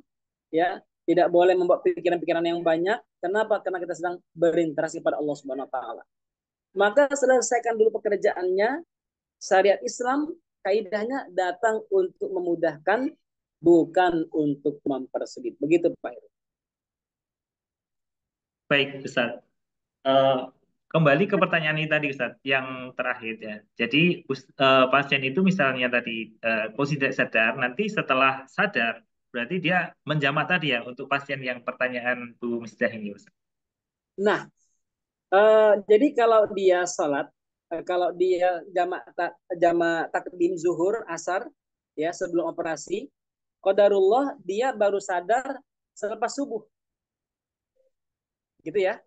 ya, tidak boleh membawa pikiran-pikiran yang banyak. Kenapa? Karena kita sedang berinteraksi pada Allah Subhanahu Wa Taala. Maka selesaikan dulu pekerjaannya. Syariat Islam kaidahnya datang untuk memudahkan, bukan untuk mempersulit. Begitu Pak Heru. Baik, Ustaz. Kembali ke pertanyaan ini tadi, Ustaz, yang terakhir ya. Jadi pasien itu misalnya tadi posisi tidak sadar, nanti setelah sadar berarti dia menjamak tadi ya untuk pasien yang pertanyaan Bu Misdah ini, Ustaz. Nah, jadi kalau dia sholat, kalau dia jamak takdim zuhur asar ya sebelum operasi, qadarullah dia baru sadar selepas subuh, gitu ya.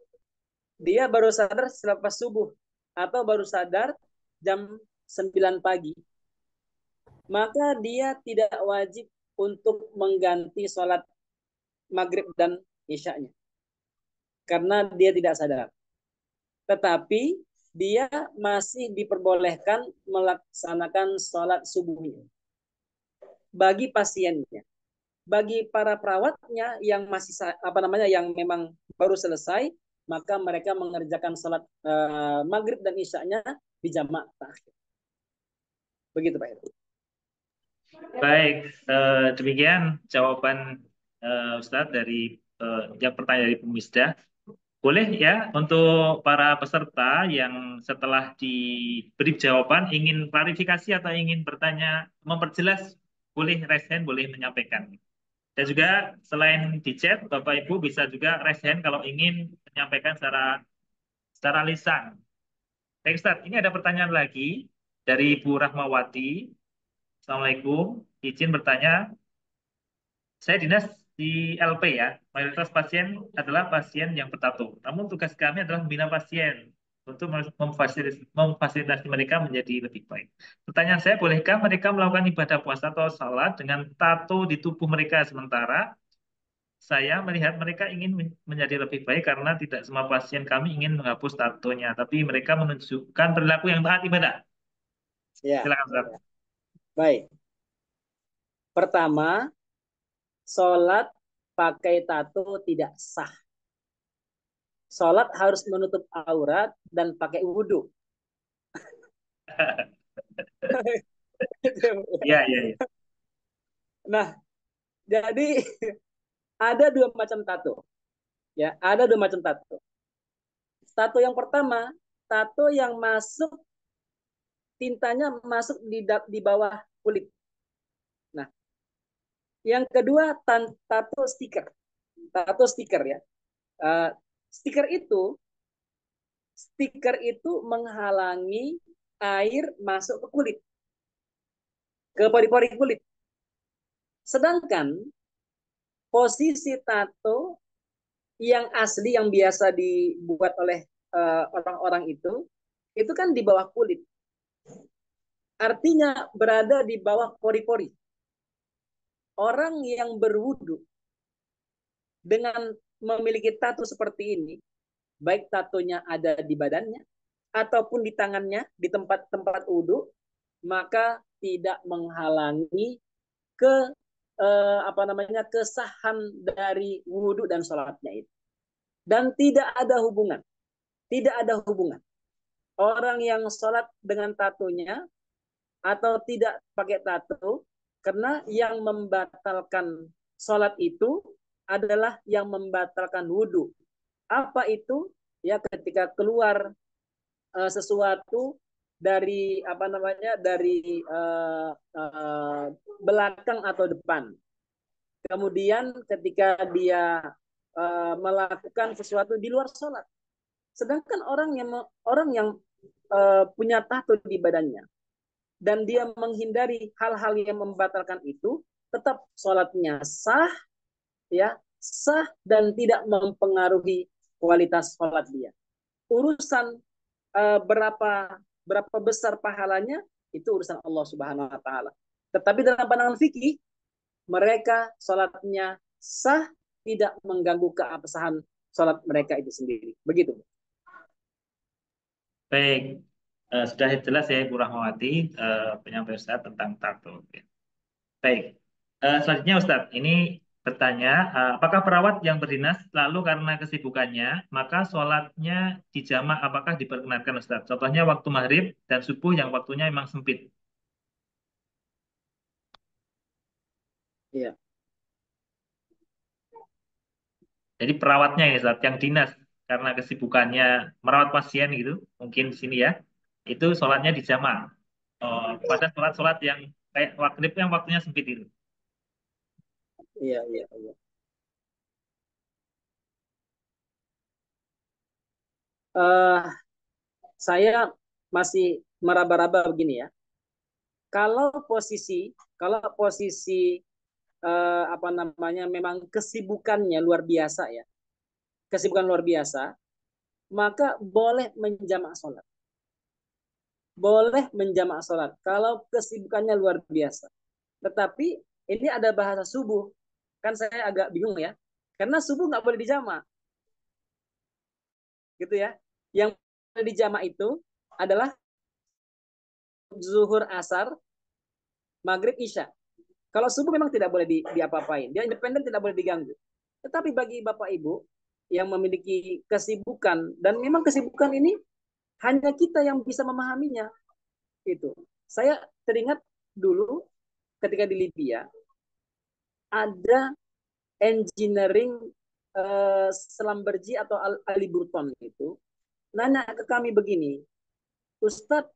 Dia baru sadar selepas subuh atau baru sadar jam 9 pagi. Maka dia tidak wajib untuk mengganti sholat maghrib dan isya'nya. Karena dia tidak sadar. Tetapi dia masih diperbolehkan melaksanakan sholat subuhnya. Bagi pasiennya. Bagi para perawatnya yang masih yang memang baru selesai, maka mereka mengerjakan sholat maghrib dan isya'nya di jamak takhir. Begitu Pak Heru. Baik, demikian jawaban Ustadz dari yang pertanyaan dari Bu Misdah. Boleh ya untuk para peserta yang setelah diberi jawaban ingin klarifikasi atau ingin bertanya, memperjelas, boleh raise hand, boleh menyampaikan. Dan juga selain di chat, Bapak Ibu bisa juga raise hand kalau ingin menyampaikan secara lisan. Baik Ustadz, ini ada pertanyaan lagi dari Bu Rahmawati. Assalamualaikum, izin bertanya. Saya dinas di LP ya, mayoritas pasien adalah pasien yang bertato. Namun tugas kami adalah membina pasien untuk memfasilitasi mereka menjadi lebih baik. Pertanyaan saya, bolehkah mereka melakukan ibadah puasa atau salat dengan tato di tubuh mereka sementara saya melihat mereka ingin menjadi lebih baik karena tidak semua pasien kami ingin menghapus tatonya, tapi mereka menunjukkan perilaku yang taat ibadah. Ya. Silakan, Ustaz. Baik. Pertama, sholat pakai tato tidak sah. Sholat harus menutup aurat dan pakai wudhu. Iya, iya, iya. Nah, jadi ada dua macam tato. Ya, ada dua macam tato. Tato yang pertama, tato yang masuk tintanya masuk di bawah kulit. Nah, yang kedua tato stiker. Tato stiker ya. Stiker itu menghalangi air masuk ke kulit, ke pori-pori kulit. Sedangkan posisi tato yang asli yang biasa dibuat oleh orang-orang itu kan di bawah kulit. Artinya berada di bawah pori-pori. Orang yang berwudu dengan memiliki tato seperti ini, baik tatonya ada di badannya ataupun di tangannya, di tempat-tempat wudu, maka tidak menghalangi kesahan dari wudu dan sholatnya itu. Dan tidak ada hubungan orang yang sholat dengan tatonya atau tidak pakai tato, karena yang membatalkan sholat itu adalah yang membatalkan wudhu. Apa itu? Ya, ketika keluar sesuatu dari belakang atau depan. Kemudian ketika dia melakukan sesuatu di luar sholat. Sedangkan orang yang punya tato di badannya dan dia menghindari hal-hal yang membatalkan itu, tetap sholatnya sah, ya, sah dan tidak mempengaruhi kualitas sholat dia. Urusan berapa besar pahalanya itu urusan Allah Subhanahu wa taala. Tetapi dalam pandangan fikih mereka sholatnya sah, tidak mengganggu keabsahan sholat mereka itu sendiri. Begitu. Baik, sudah jelas ya Ibu Rahmawati penyampaian Ustaz tentang tato. Baik, selanjutnya Ustadz, ini bertanya, apakah perawat yang berdinas lalu karena kesibukannya, maka sholatnya dijamak apakah diperkenankan Ustadz? Contohnya waktu maghrib dan subuh yang waktunya memang sempit. Iya. Jadi perawatnya ya Ustadz, yang dinas karena kesibukannya merawat pasien gitu, mungkin di sini ya, itu sholatnya dijamak. Pada sholat-sholat yang kayak maghrib yang waktunya sempit itu. Iya, iya, iya. Saya masih meraba-raba begini ya. Kalau posisi apa namanya memang kesibukannya luar biasa ya, kesibukan luar biasa, maka boleh menjamak sholat. Boleh menjamak sholat kalau kesibukannya luar biasa. Tetapi ini ada bahasa subuh, kan saya agak bingung ya, karena subuh nggak boleh dijamak, gitu ya. Yang boleh dijamak itu adalah zuhur, asar, maghrib, isya. Kalau subuh memang tidak boleh diapa-apain, dia independen, tidak boleh diganggu. Tetapi bagi Bapak Ibu yang memiliki kesibukan, dan memang kesibukan ini hanya kita yang bisa memahaminya, itu. Saya teringat dulu ketika di Libya ada engineering Selamberji atau Ali Burton itu nanya ke kami begini, Ustadz,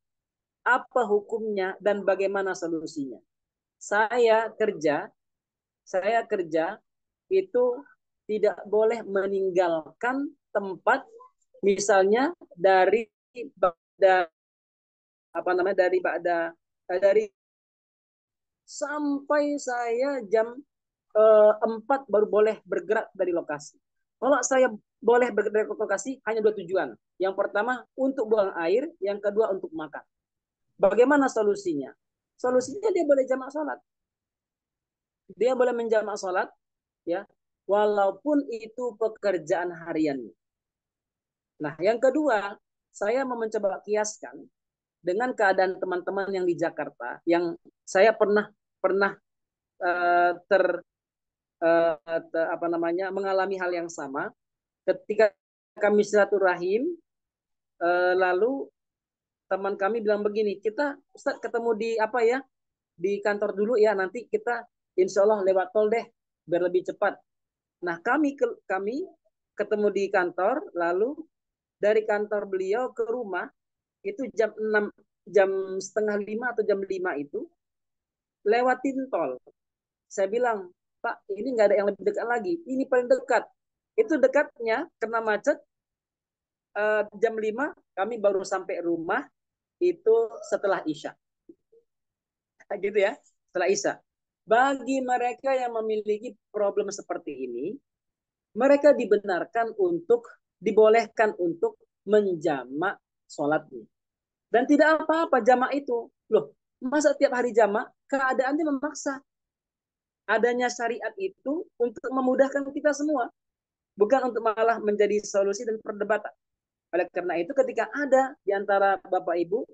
apa hukumnya dan bagaimana solusinya? Saya kerja itu tidak boleh meninggalkan tempat, misalnya dari sampai saya jam 4 baru boleh bergerak dari lokasi. Kalau saya boleh bergerak dari lokasi hanya 2 tujuan. Yang pertama untuk buang air, yang kedua untuk makan. Bagaimana solusinya? Solusinya dia boleh jamak sholat. Dia boleh menjamak sholat, ya, walaupun itu pekerjaan hariannya. Nah, yang kedua, saya mau mencoba kiaskan dengan keadaan teman-teman yang di Jakarta, yang saya pernah mengalami hal yang sama ketika kami silaturahim, lalu teman kami bilang begini, kita Ustaz ketemu di kantor dulu ya, nanti kita insya Allah lewat tol deh biar lebih cepat. Nah, kami ketemu di kantor, lalu dari kantor beliau ke rumah itu jam 6, jam setengah 5 atau jam 5 itu lewatin tol. Saya bilang, Pak, ini nggak ada yang lebih dekat lagi. Ini paling dekat. Itu dekatnya karena macet. Jam 5 kami baru sampai rumah itu setelah Isya. Gitu ya, setelah Isya. Bagi mereka yang memiliki problem seperti ini, mereka dibolehkan untuk menjamak sholatnya. Dan tidak apa-apa jamak itu. Loh, masa tiap hari jamak? Keadaannya memaksa. Adanya syariat itu untuk memudahkan kita semua, bukan untuk malah menjadi solusi dan perdebatan. Oleh karena itu, ketika ada di antara Bapak Ibu,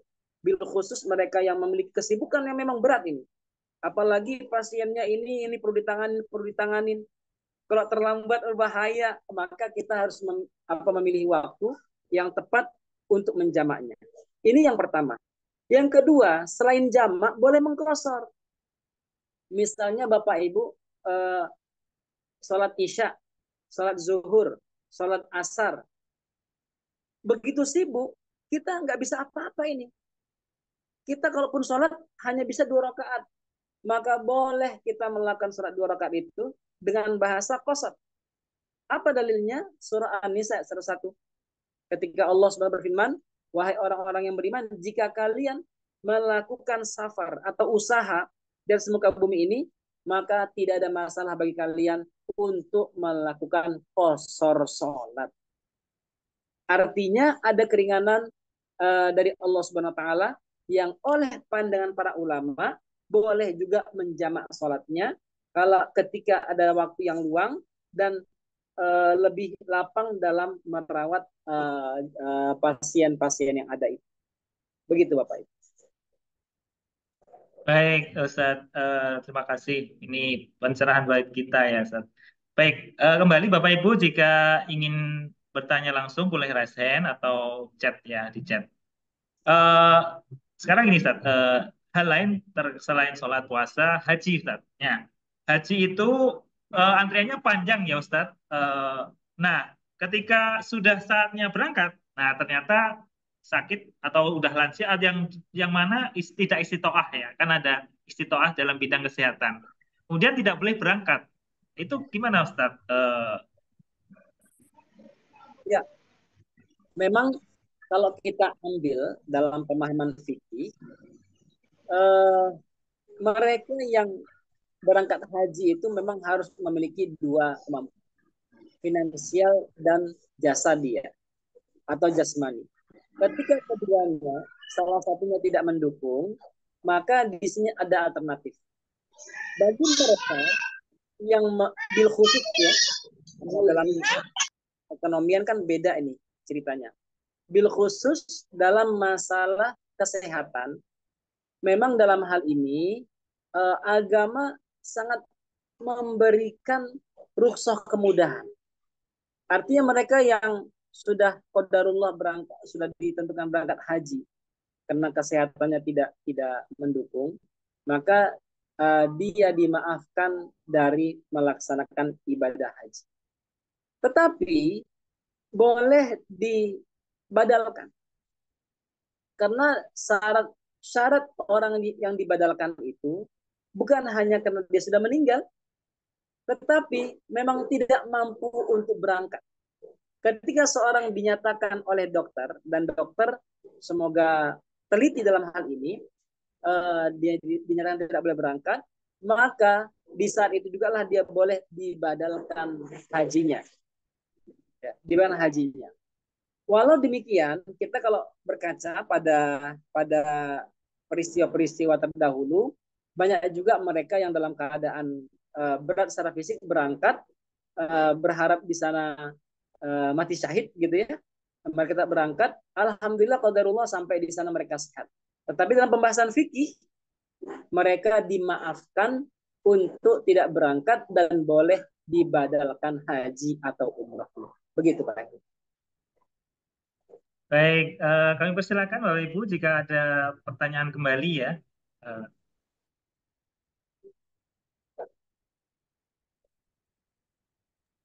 bil khusus mereka yang memiliki kesibukan yang memang berat ini, apalagi pasiennya ini perlu ditanganin. Kalau terlambat berbahaya, maka kita harus memilih waktu yang tepat untuk menjamaknya. Ini yang pertama. Yang kedua, selain jamak boleh mengqashar. Misalnya Bapak Ibu sholat Isya, sholat zuhur, sholat asar, begitu sibuk kita nggak bisa apa-apa ini. Kita kalaupun sholat hanya bisa 2 rakaat, maka boleh kita melakukan sholat 2 rakaat itu dengan bahasa qasar. Apa dalilnya? Surah An-Nisa 101. Ketika Allah SWT berfirman, wahai orang-orang yang beriman, jika kalian melakukan safar atau usaha dari semuka bumi ini, maka tidak ada masalah bagi kalian untuk melakukan qasar sholat. Artinya ada keringanan dari Allah Subhanahu wa taala yang oleh pandangan para ulama boleh juga menjamak sholatnya kalau ketika ada waktu yang luang dan lebih lapang dalam merawat pasien-pasien yang ada itu. Begitu Bapak Ibu. Baik, Ustadz, terima kasih. Ini pencerahan baik kita ya, Ustadz. Baik, kembali Bapak Ibu jika ingin bertanya langsung boleh raise hand atau chat ya di chat. Eh, Sekarang ini Ustadz, hal lain selain sholat puasa, haji Ustadz. Ya, haji itu antriannya panjang ya Ustadz. Nah, ketika sudah saatnya berangkat, nah ternyata sakit atau udah lansia ada yang mana tidak istitoah ya, kan ada istitoah dalam bidang kesehatan. Kemudian tidak boleh berangkat. Itu gimana Ustadz? Ya, memang kalau kita ambil dalam pemahaman fikih, mereka yang berangkat haji itu memang harus memiliki dua kemampuan, finansial dan jasa dia atau jasmani. Ketika keduanya salah satunya tidak mendukung, maka di sini ada alternatif. Bagi mereka yang bil khusus ya, dalam ekonomian kan beda ini ceritanya. Bil khusus dalam masalah kesehatan, memang dalam hal ini agama sangat memberikan rukhsah kemudahan. Artinya mereka yang sudah qadarullah berangkat, sudah ditentukan berangkat haji karena kesehatannya tidak mendukung, maka dia dimaafkan dari melaksanakan ibadah haji. Tetapi boleh dibadalkan karena syarat orang yang dibadalkan itu bukan hanya karena dia sudah meninggal, tetapi memang tidak mampu untuk berangkat. Ketika seorang dinyatakan oleh dokter, dan dokter semoga teliti dalam hal ini, dia dinyatakan tidak boleh berangkat, maka di saat itu juga lah dia boleh dibadalkan hajinya. Ya, dibadalkan hajinya. Walau demikian, kita kalau berkaca pada peristiwa-peristiwa terdahulu, banyak juga mereka yang dalam keadaan berat secara fisik berangkat, berharap di sana mati syahid gitu ya. Mereka berangkat, alhamdulillah qadarullah sampai di sana mereka sehat. Tetapi dalam pembahasan fikih mereka dimaafkan untuk tidak berangkat dan boleh dibadalkan haji atau umrah. Begitu Pak. Baik, kami persilakan Bapak Ibu jika ada pertanyaan kembali ya.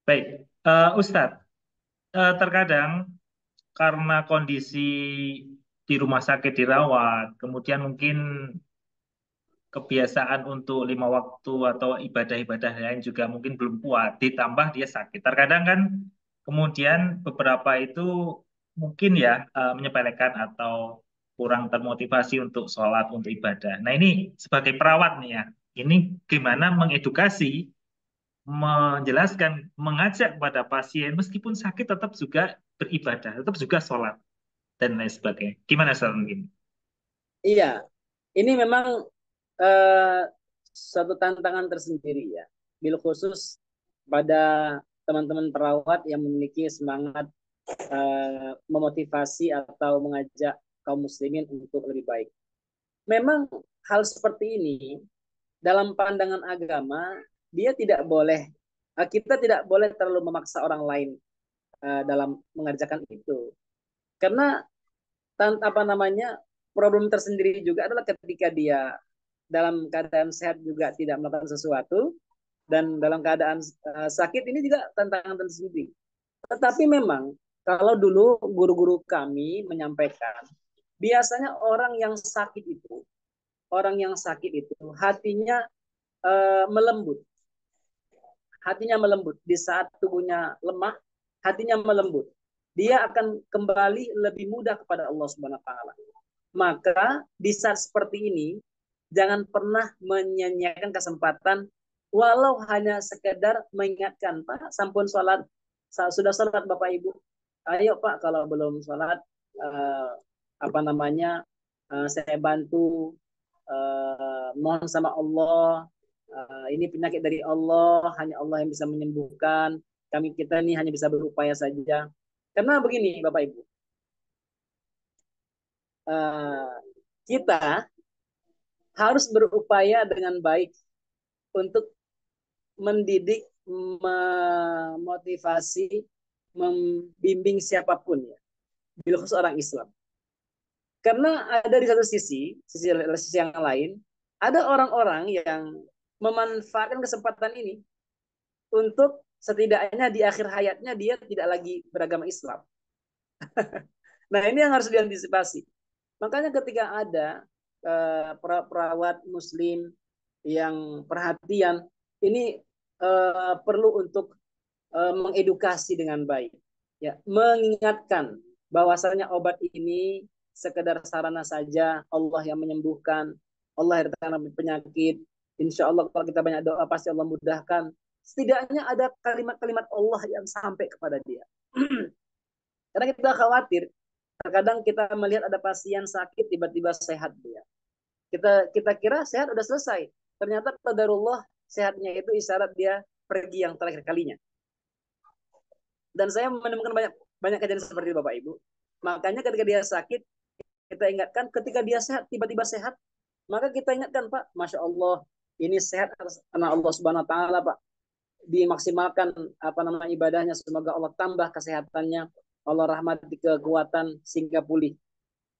Baik, Ustadz, terkadang karena kondisi di rumah sakit dirawat, kemudian mungkin kebiasaan untuk 5 waktu atau ibadah-ibadah lain juga mungkin belum kuat, ditambah dia sakit. Terkadang kan kemudian beberapa itu mungkin ya menyepelekan atau kurang termotivasi untuk sholat, untuk ibadah. Nah ini sebagai perawat nih ya, ini gimana mengedukasi, menjelaskan, mengajak kepada pasien meskipun sakit tetap juga beribadah, tetap juga sholat dan lain sebagainya. Gimana Ustaz mungkin? Iya, ini memang eh, suatu tantangan tersendiri ya. Bil khusus pada teman-teman perawat yang memiliki semangat memotivasi atau mengajak kaum muslimin untuk lebih baik. Memang hal seperti ini dalam pandangan agama dia tidak boleh, kita tidak boleh terlalu memaksa orang lain dalam mengerjakan itu. Karena apa namanya, problem tersendiri juga adalah ketika dia dalam keadaan sehat juga tidak melakukan sesuatu, dan dalam keadaan sakit ini juga tantangan tersendiri. Tetapi memang kalau dulu guru-guru kami menyampaikan, biasanya orang yang sakit itu hatinya melembut. Hatinya melembut. Di saat tubuhnya lemah, hatinya melembut. Dia akan kembali lebih mudah kepada Allah Subhanahu wa taala. Maka di saat seperti ini, jangan pernah menyanyiakan kesempatan walau hanya sekedar mengingatkan, Pak, sampun sholat, sudah sholat Bapak Ibu, ayo Pak, kalau belum sholat, saya bantu, mohon sama Allah, ini penyakit dari Allah, hanya Allah yang bisa menyembuhkan, kita ini hanya bisa berupaya saja. Karena begini Bapak Ibu, kita harus berupaya dengan baik untuk mendidik, memotivasi, membimbing siapapun ya, bila khusus orang Islam. Karena ada di satu sisi yang lain, ada orang-orang yang memanfaatkan kesempatan ini untuk setidaknya di akhir hayatnya dia tidak lagi beragama Islam. Nah, ini yang harus diantisipasi. Makanya ketika ada perawat Muslim yang perhatian, ini perlu untuk mengedukasi dengan baik, ya, mengingatkan bahwasanya obat ini sekedar sarana saja, Allah yang menyembuhkan, Allah yang datangkan penyakit. Insya Allah kalau kita banyak doa pasti Allah mudahkan. Setidaknya ada kalimat-kalimat Allah yang sampai kepada dia. Karena kita khawatir, terkadang kita melihat ada pasien sakit tiba-tiba sehat dia. Kita kira sehat udah selesai. Ternyata qadarullah sehatnya itu isyarat dia pergi yang terakhir kalinya. Dan saya menemukan banyak kejadian seperti itu Bapak Ibu. Makanya ketika dia sakit, kita ingatkan, ketika dia sehat, tiba-tiba sehat, maka kita ingatkan, Pak, Masya Allah, ini sehat karena Allah Subhanahu Wa Taala, Pak. Dimaksimalkan ibadahnya, semoga Allah tambah kesehatannya, Allah rahmati kekuatan sehingga pulih.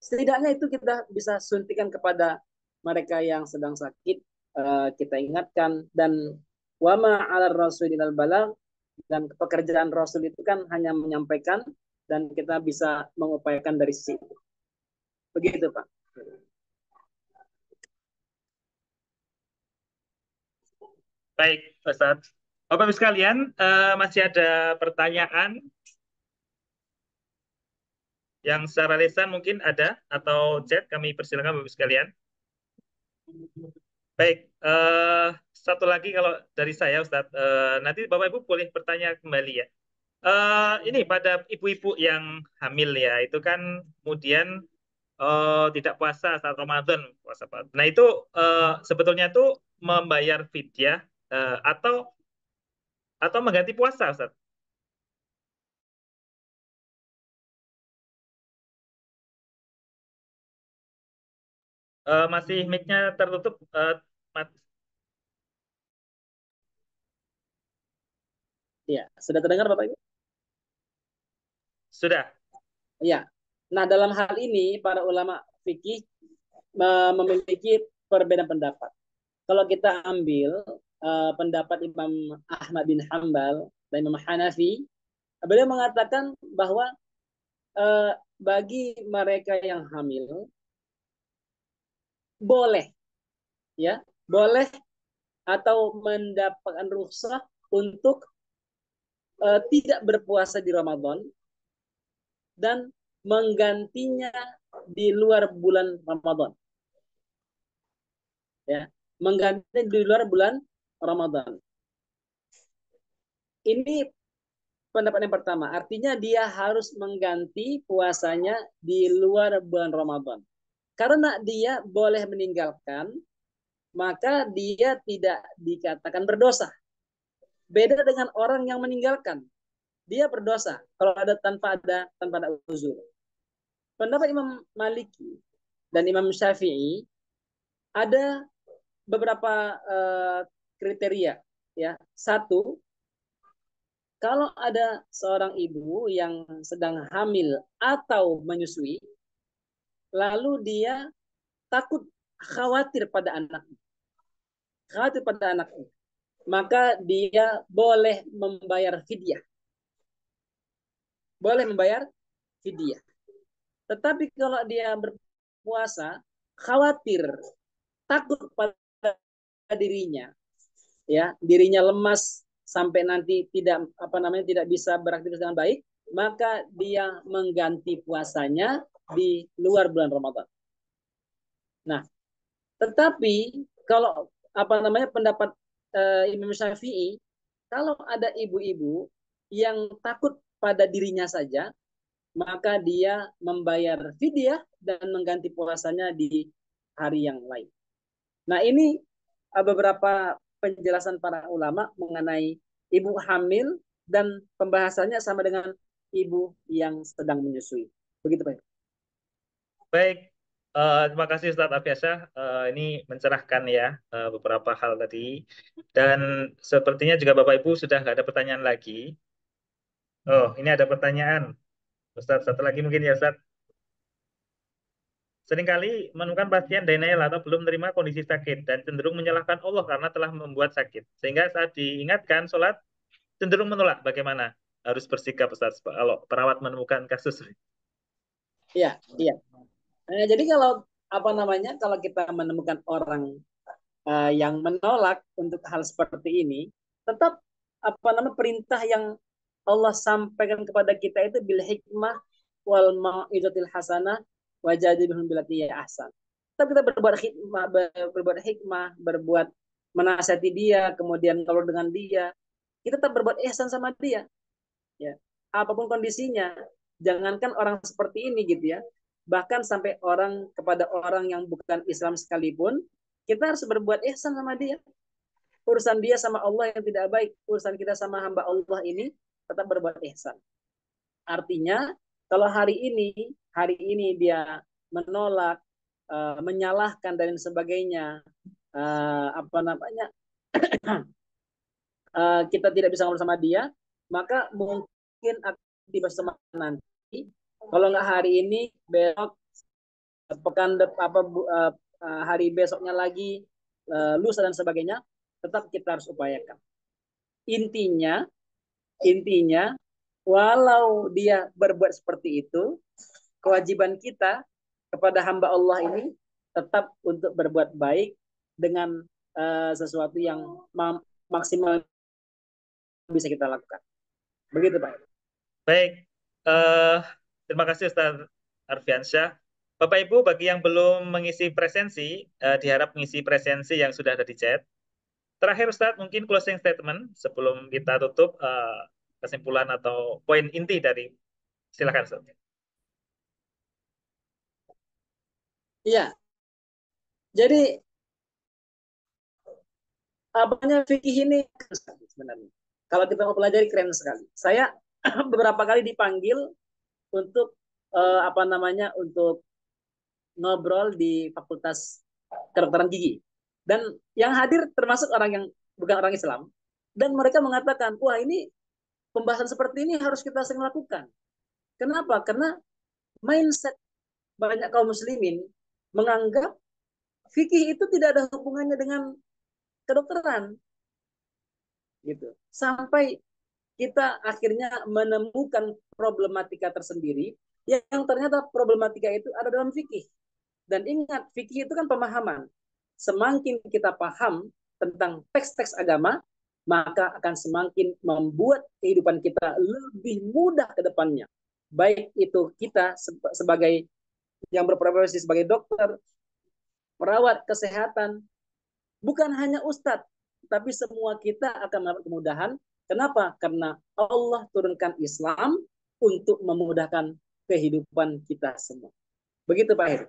Setidaknya itu kita bisa suntikan kepada mereka yang sedang sakit, kita ingatkan. Dan wama 'alar rasulil balagh, dan pekerjaan Rasul itu kan hanya menyampaikan, dan kita bisa mengupayakan dari sisi itu. Begitu Pak. Baik, Ustaz. Bapak Ibu sekalian, masih ada pertanyaan yang secara lisan mungkin ada, atau chat, kami persilakan Bapak Ibu sekalian. Baik, satu lagi kalau dari saya Ustaz, nanti Bapak Ibu boleh bertanya kembali ya. Ini pada ibu-ibu yang hamil ya, itu kan kemudian tidak puasa saat Ramadan, puasa. Nah itu sebetulnya itu membayar fidyah atau mengganti puasa, Ustaz? Masih mic-nya tertutup, Ya, sudah terdengar Bapak Ibu? Sudah. Ya. Nah, dalam hal ini para ulama fikih memiliki perbedaan pendapat. Kalau kita ambil pendapat Imam Ahmad bin Hanbal dan Imam Hanafi, beliau mengatakan bahwa bagi mereka yang hamil boleh, ya, boleh atau mendapatkan rukhsah untuk tidak berpuasa di Ramadan dan menggantinya di luar bulan Ramadan. Ya, menggantinya di luar bulan Ramadan. Ini pendapat yang pertama, artinya dia harus mengganti puasanya di luar bulan Ramadan. Karena dia boleh meninggalkan, maka dia tidak dikatakan berdosa. Beda dengan orang yang meninggalkan, dia berdosa kalau tanpa ada uzur. Pendapat Imam Maliki dan Imam Syafi'i ada beberapa kriteria, ya. Satu, kalau ada seorang ibu yang sedang hamil atau menyusui, lalu dia takut, khawatir pada anaknya, maka dia boleh membayar fidyah. Tetapi kalau dia berpuasa, khawatir, takut pada dirinya, ya, dirinya lemas sampai nanti tidak bisa beraktivitas dengan baik, maka dia mengganti puasanya di luar bulan Ramadan. Nah, tetapi kalau pendapat Imam Syafi'i, kalau ada ibu-ibu yang takut pada dirinya saja, maka dia membayar fidyah dan mengganti puasanya di hari yang lain. Nah, ini beberapa penjelasan para ulama mengenai ibu hamil dan pembahasannya sama dengan ibu yang sedang menyusui. Begitu, Pak. Baik, terima kasih Ustadz Arfiansyah. Ini mencerahkan ya beberapa hal tadi. Dan sepertinya juga Bapak Ibu sudah nggak ada pertanyaan lagi. Oh, ini ada pertanyaan. Ustadz, satu lagi mungkin ya Ustadz. Seringkali menemukan pasien denial atau belum menerima kondisi sakit dan cenderung menyalahkan Allah karena telah membuat sakit. Sehingga saat diingatkan sholat, cenderung menolak. Bagaimana harus bersikap Ustadz kalau perawat menemukan kasus? Iya, iya. Jadi kalau kalau kita menemukan orang yang menolak untuk hal seperti ini, tetap perintah yang Allah sampaikan kepada kita itu bil hikmah wal mau'izatil hasanah wajadilhum billati hiya ahsan. Tetap kita berbuat hikmah, berbuat menasihati dia, kemudian kalau dengan dia, kita tetap berbuat ihsan sama dia. Ya. Apapun kondisinya, jangankan orang seperti ini gitu ya. Bahkan sampai kepada orang yang bukan Islam sekalipun, kita harus berbuat ihsan sama dia. Urusan dia sama Allah yang tidak baik, urusan kita sama hamba Allah ini tetap berbuat ihsan. Artinya, kalau hari ini dia menolak, menyalahkan dan sebagainya, kita tidak bisa ngobrol sama dia, maka mungkin akan tiba nanti. Kalau nggak hari ini, besok, hari besoknya lagi, lusa dan sebagainya, tetap kita harus upayakan. Intinya, walau dia berbuat seperti itu, kewajiban kita kepada hamba Allah ini tetap untuk berbuat baik dengan sesuatu yang maksimal bisa kita lakukan. Begitu, Pak. Baik, terima kasih Ustaz Arfiansyah. Bapak Ibu, bagi yang belum mengisi presensi, diharap mengisi presensi yang sudah ada di chat. Terakhir Ustaz, mungkin closing statement sebelum kita tutup kesimpulan atau poin inti dari, silakan Ustaz. Iya. Jadi fikih ini sebenarnya. Kalau kita mau pelajari keren sekali. Saya beberapa kali dipanggil untuk untuk ngobrol di Fakultas Kedokteran Gigi. Dan yang hadir termasuk orang yang bukan orang Islam. Dan mereka mengatakan, wah ini pembahasan seperti ini harus kita sering lakukan. Kenapa? Karena mindset banyak kaum muslimin menganggap fikih itu tidak ada hubungannya dengan kedokteran. Gitu. Sampai kita akhirnya menemukan problematika tersendiri yang ternyata problematika itu ada dalam fikih. Dan ingat, fikih itu kan pemahaman. Semakin kita paham tentang teks-teks agama, maka akan semakin membuat kehidupan kita lebih mudah ke depannya. Baik itu kita sebagai yang berprofesi sebagai dokter, perawat kesehatan, bukan hanya ustadz, tapi semua kita akan mendapat kemudahan. Kenapa? Karena Allah turunkan Islam untuk memudahkan kehidupan kita semua. Begitu Pak Heru.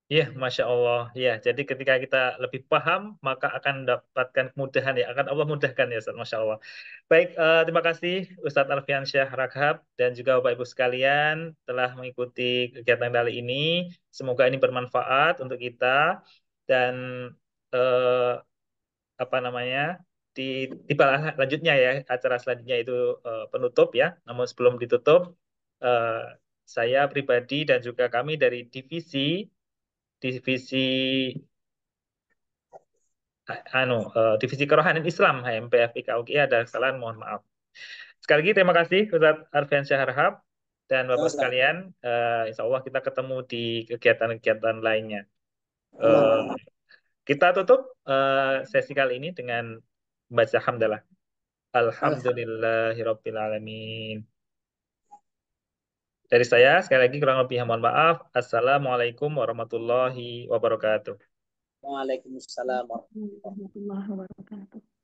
Iya, Masya Allah. Ya, jadi ketika kita lebih paham, maka akan mendapatkan kemudahan ya. Akan Allah mudahkan ya, Ustaz. Masya Allah. Baik, terima kasih Ustadz Arfiansyah Raghab dan juga Bapak Ibu sekalian telah mengikuti kegiatan kali ini. Semoga ini bermanfaat untuk kita dan di lanjutnya ya, acara selanjutnya itu penutup ya. Namun sebelum ditutup, saya pribadi dan juga kami dari divisi Divisi Kerohanian Islam HMPF IKUGI ada kesalahan, mohon maaf. Sekali lagi terima kasih Ustaz Arfiansyah Raghab dan Bapak sekalian. Insya Allah kita ketemu di kegiatan-kegiatan lainnya. Kita tutup sesi kali ini dengan membaca hamdalah. Alhamdulillahirabbil alamin. Dari saya sekali lagi kurang lebih mohon maaf. Assalamualaikum warahmatullahi wabarakatuh. Waalaikumsalam warahmatullahi wabarakatuh.